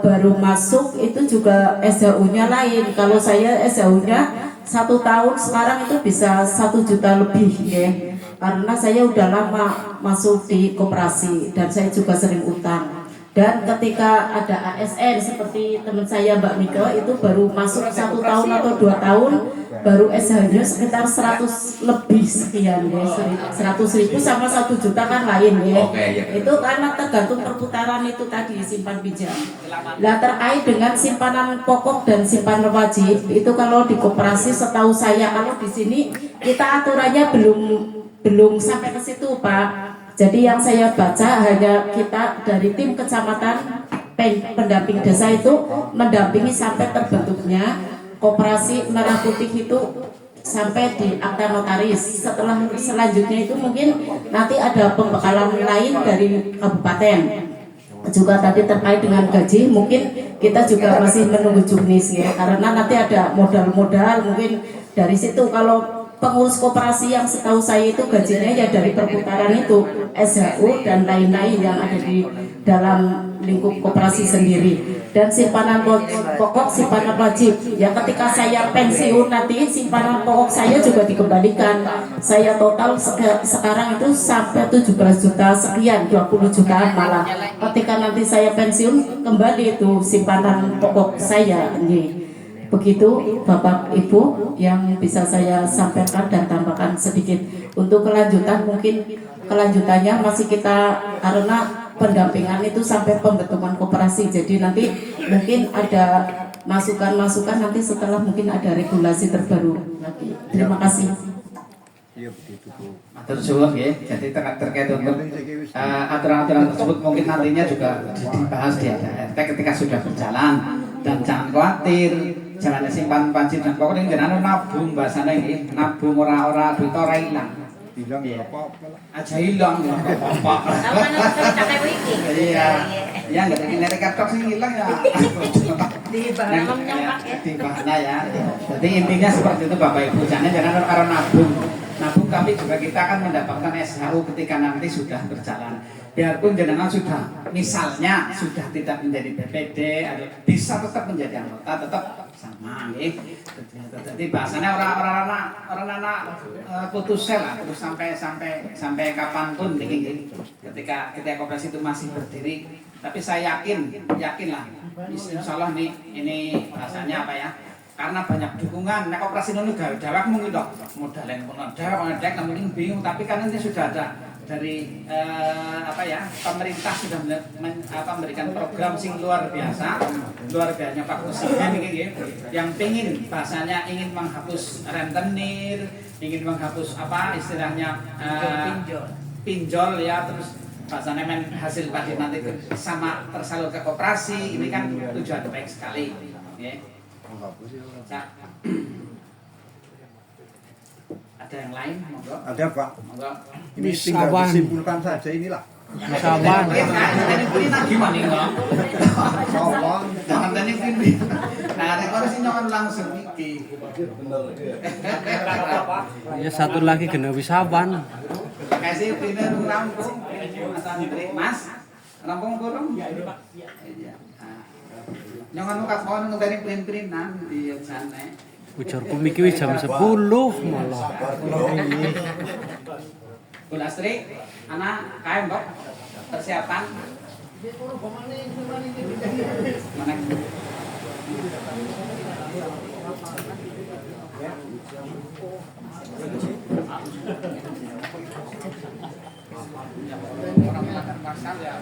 baru masuk itu juga SHU-nya lain. Kalau saya SHU-nya 1 tahun sekarang itu bisa 1 juta lebih ya, karena saya udah lama masuk di koperasi dan saya juga sering utang. Dan ketika ada ASN seperti teman saya Mbak Mika itu baru masuk 1 tahun atau 2 tahun baru SH-nya sekitar 100 lebih sekian ya, 100.000 sama 1 juta kan lain ya. Itu karena tergantung perputaran itu tadi simpan pinjam. Nah terkait dengan simpanan pokok dan simpanan wajib itu kalau di koperasi setahu saya, kalau di sini kita aturannya belum sampai ke situ Pak. Jadi yang saya baca hanya kita dari tim kecamatan pendamping desa itu mendampingi sampai terbentuknya Koperasi Merah Putih itu sampai di akta notaris. Selanjutnya itu mungkin nanti ada pembekalan lain dari kabupaten. Juga tadi terkait dengan gaji mungkin kita juga masih menunggu juknis ya, karena nanti ada modal-modal mungkin dari situ. Kalau pengurus koperasi yang setahu saya itu gajinya ya dari perputaran itu SHU dan lain-lain yang ada di dalam lingkup koperasi sendiri. Dan simpanan pokok, simpanan wajib ya, ketika saya pensiun nanti simpanan pokok saya juga dikembalikan. Saya total sekarang itu sampai 17 juta sekian, 20 jutaan malah. Ketika nanti saya pensiun kembali itu simpanan pokok saya ini. Begitu Bapak Ibu yang bisa saya sampaikan dan tambahkan sedikit. Untuk kelanjutannya masih kita, karena pendampingan itu sampai pembentukan koperasi. Jadi nanti mungkin ada masukan-masukan nanti setelah mungkin ada regulasi terbaru lagi. Terima kasih. Iya begitu Bu. Matur suwun nggih. Jadi terkait untuk aturan-aturan tersebut mungkin nantinya juga dibahas di ADART ketika sudah berjalan. Dan jangan khawatir, jangan simpan wajib dan pokok ini jangan nabung bahasanya ini, nabung ora duit ora hilang. Hilang ya apa-apa lah. Aja hilang ya apa-apa. Iya. Ya nggak ada kinerja kartok sih hilang ya. Di bahan menyomak ya. Di bahan ya. Jadi intinya seperti itu Bapak Ibu. Jangan karena nabung. Nabung kami juga kita akan mendapatkan SHU ketika nanti sudah berjalan. Biarpun jenengan sudah misalnya sudah tidak menjadi BPD, bisa tetap menjadi anggota, tetap sama, gitu. Jadi bahasanya orang anak putus sel lah, terus sampai kapanpun, ketika koperasi itu masih berdiri. Tapi saya yakin lah, insya Allah nih ini bahasanya apa ya? Karena banyak dukungan, nah koperasi ini jawab mungkin dok, modalnya mungkin bingung, tapi kan ini sudah ada dari pemerintah sudah memberikan program sing luar biasa Pak Kusina nih, yang ingin bahasanya ingin menghapus rentenir, ingin menghapus istilahnya pinjol ya, terus bahasanya hasil padi nanti sama tersalur ke koperasi, ini kan tujuan baik sekali. Ya. Ada yang lain, monggo. Ada Pak. Monggo. Ini tinggal disimpulkan saja inilah. Sawan. Gimana enggak? Sawan. Jangan tanya ini. Nah, rekor sih nyokan langsung iki. Ya satu lagi kena wisawan. Kasih pinter rampung. Mas, rampung kurung? Iya. Nyokan muka pohon ngenteni print-printan di sana. Ujarku miki jam 10 malah. Bu Lastri, anak kain kok persiapan. Mana? Orang melakukan pasal ya.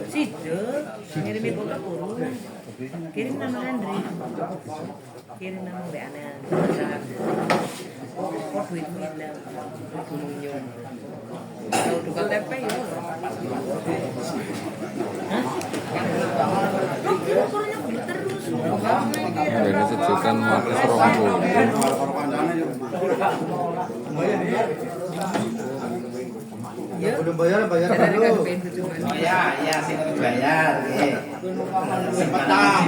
Situ, ngirimin bola kurung. Kirim nama Andri. Kirim nama Mbak Ana. Kok duitmu hilang? Kalau tukang tempe ya. Dari sejukan Markus Rombo. Ya, udah bayar dulu. Oh ya, sih bayar. Sebentar.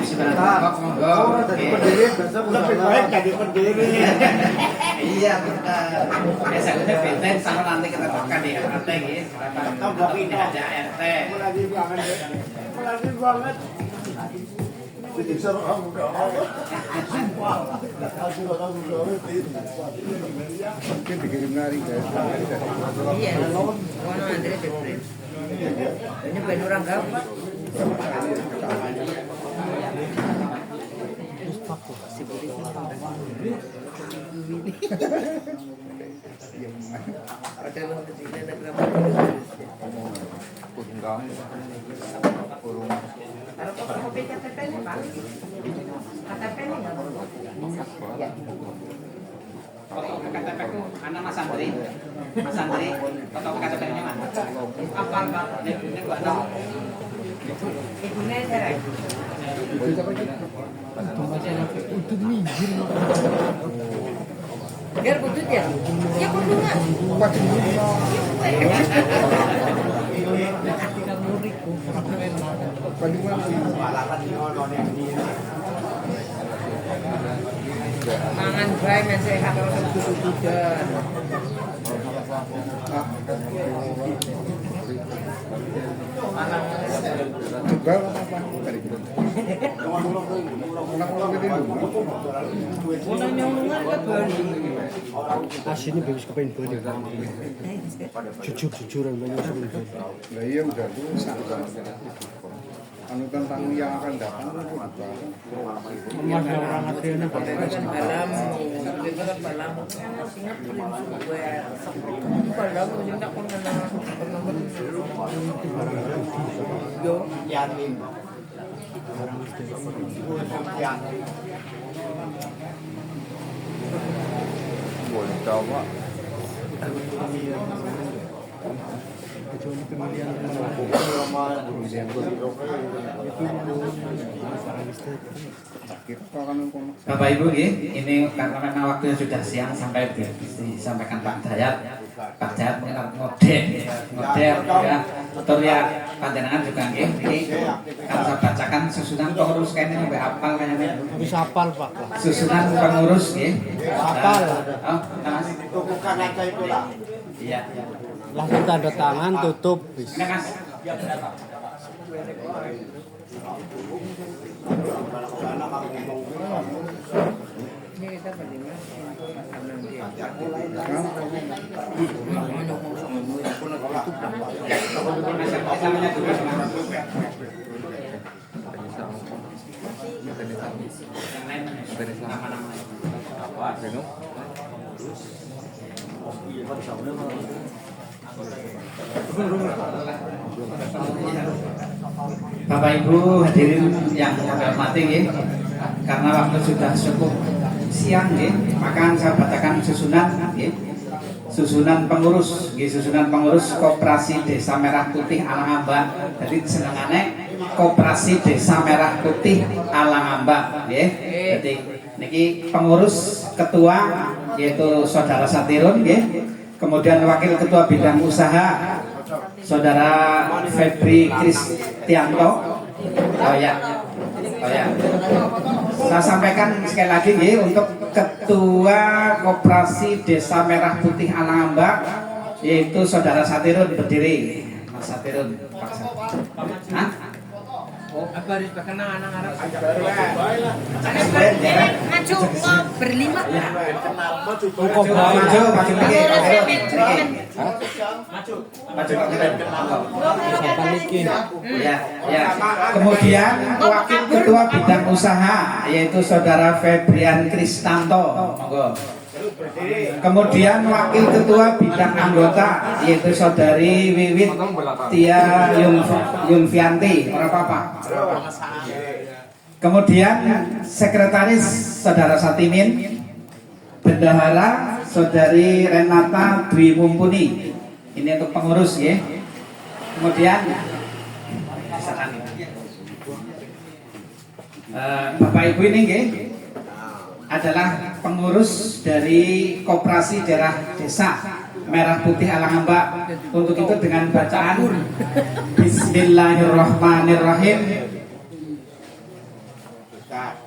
Jadi pendiri, lebih baik jadi pendiri. Iya benar. Saya udah beten sama nanti kita tekan di RT gitu. Ini ada RT. Lagi banget. Mungkin dikirim lari guys. Iya, warna Andre Depres. Ini benar orang gampang. Ada loh di sini ada berapa? Kalau kopi KTP-nya Pak, KTP-nya nggak boleh. Foto KTP ku anak Mas Andri. Mas Andri, foto KTP-nya mana? Apa Pak? Ini gua ada. Ibunya saya. Untuk minggir. Biar butut ya? Ya kudungan. Mangan bae men sehat ora kudu-kuduan. Juga apa? Mulai nyolongan ke Bali. Aslinya bagus kepengen beli. Jujur banyak sebelum beli. Nah iya udah tuh anu tentang yang akan datang itu Emas orang adriana Balam, kita balam. Singa belum suwe. Balam ini tak pernah Yo, Yatin. Boleh coba. kecuali pemilihan teman-teman Bapak Ibu, ini karena memang waktunya sudah siang sampai disampaikan Pak Dayat. Pak Dayat model ya. Betul ya, panjenengan juga ini kan saya bacakan susunan pengurus kayaknya sampai hafal kayaknya. bisa hafal Pak. Susunan pengurus Hafal. Oh, Mas. Bukan aja itu lah. Iya. Langsung tanda tangan tutup. Ini Mas. Bapak Ibu hadirin yang saya hormati, karena waktu sudah cukup siang, maka saya bacakan susunan pengurus, susunan pengurus Koperasi Desa Merah Putih Alangamba. Jadi senengannya Koperasi Desa Merah Putih Alangamba, Jadi niki pengurus ketua yaitu Saudara Satirun, kemudian wakil ketua bidang usaha Saudara Febri Kristianto. Oh ya. Saya sampaikan sekali lagi untuk ketua Koperasi Desa Merah Putih Alangamba yaitu Saudara Satirun, berdiri. Mas Satirun, Pak Satirun. Apa harus berkenan anak Arab? Maju berlima. Ya. Kemudian wakil ketua bidang usaha yaitu Saudara Febrian Kristanto. Monggo. Kemudian wakil ketua bidang anggota yaitu Saudari Wiwit Tia Yunfianti. Apa? Kemudian sekretaris Saudara Satimin, bendahara Saudari Renata Dwi Mumpuni. Ini untuk pengurus ya. Kemudian Bapak Ibu ini adalah pengurus dari Koperasi Daerah Desa Merah Putih Alangamba. Untuk itu dengan bacaan Bismillahirrahmanirrahim.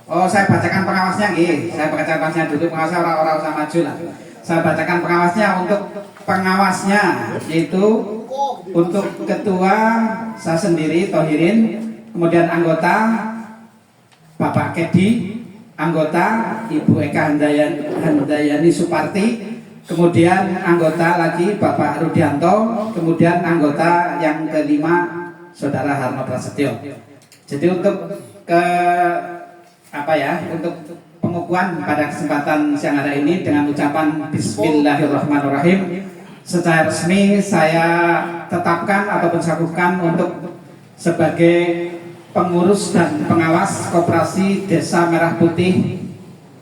Oh, saya bacakan pengawasnya Saya bacakan pengawasnya dulu, pengawasnya orang-orang usah maju lah. Saya bacakan pengawasnya. Untuk pengawasnya yaitu untuk ketua saya sendiri Tohirin, kemudian anggota Bapak Kedi, anggota Ibu Eka Handayani Suparti, kemudian anggota lagi Bapak Rudianto, kemudian anggota yang kelima Saudara Harno Prasetyo. Jadi untuk untuk pengukuhan pada kesempatan siang hari ini dengan ucapan Bismillahirrahmanirrahim, secara resmi saya tetapkan ataupun sakukan untuk sebagai pengurus dan pengawas Koperasi Desa Merah Putih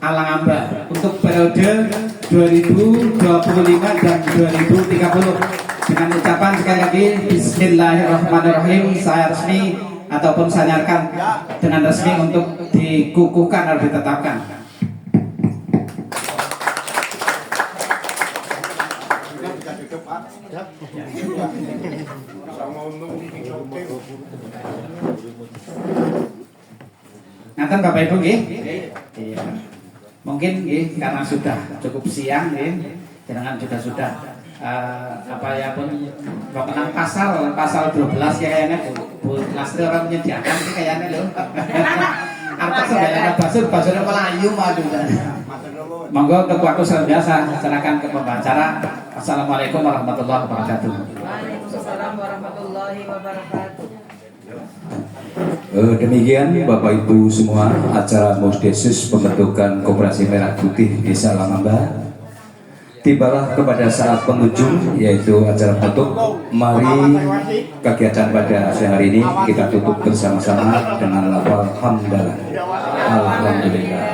Alangamba untuk periode 2025 dan 2030. Dengan ucapan sekali lagi Bismillahirrahmanirrahim, saya resmi ataupun saya nyatakan dengan resmi untuk dikukuhkan atau ditetapkan. Ngaten Bapak Ibu mungkin karena sudah cukup siang jangan sudah pun mengenang pasal 12 kayaknya Bu Lastri orang menyediakan kayaknya loh. Artos sebenarnya basurnya Melayu madu. Monggo ketuaku biasa serahkan ke pembicara. Assalamualaikum warahmatullahi wabarakatuh. Waalaikumsalam warahmatullahi wabarakatuh. Demikian Bapak Ibu semua, acara Musdesus pembentukan Koperasi Merah Putih Desa Alangamba tibalah kepada saat penghujung, yaitu acara penutup. Mari kegiatan pada siang hari ini kita tutup bersama-sama dengan lafal hamdalah. Alhamdulillah.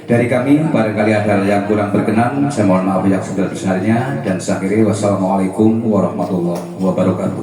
Dari kami barangkali ada yang kurang berkenan, saya mohon maaf yang sebesar-besarnya dan saya akhiri wassalamualaikum warahmatullahi wabarakatuh.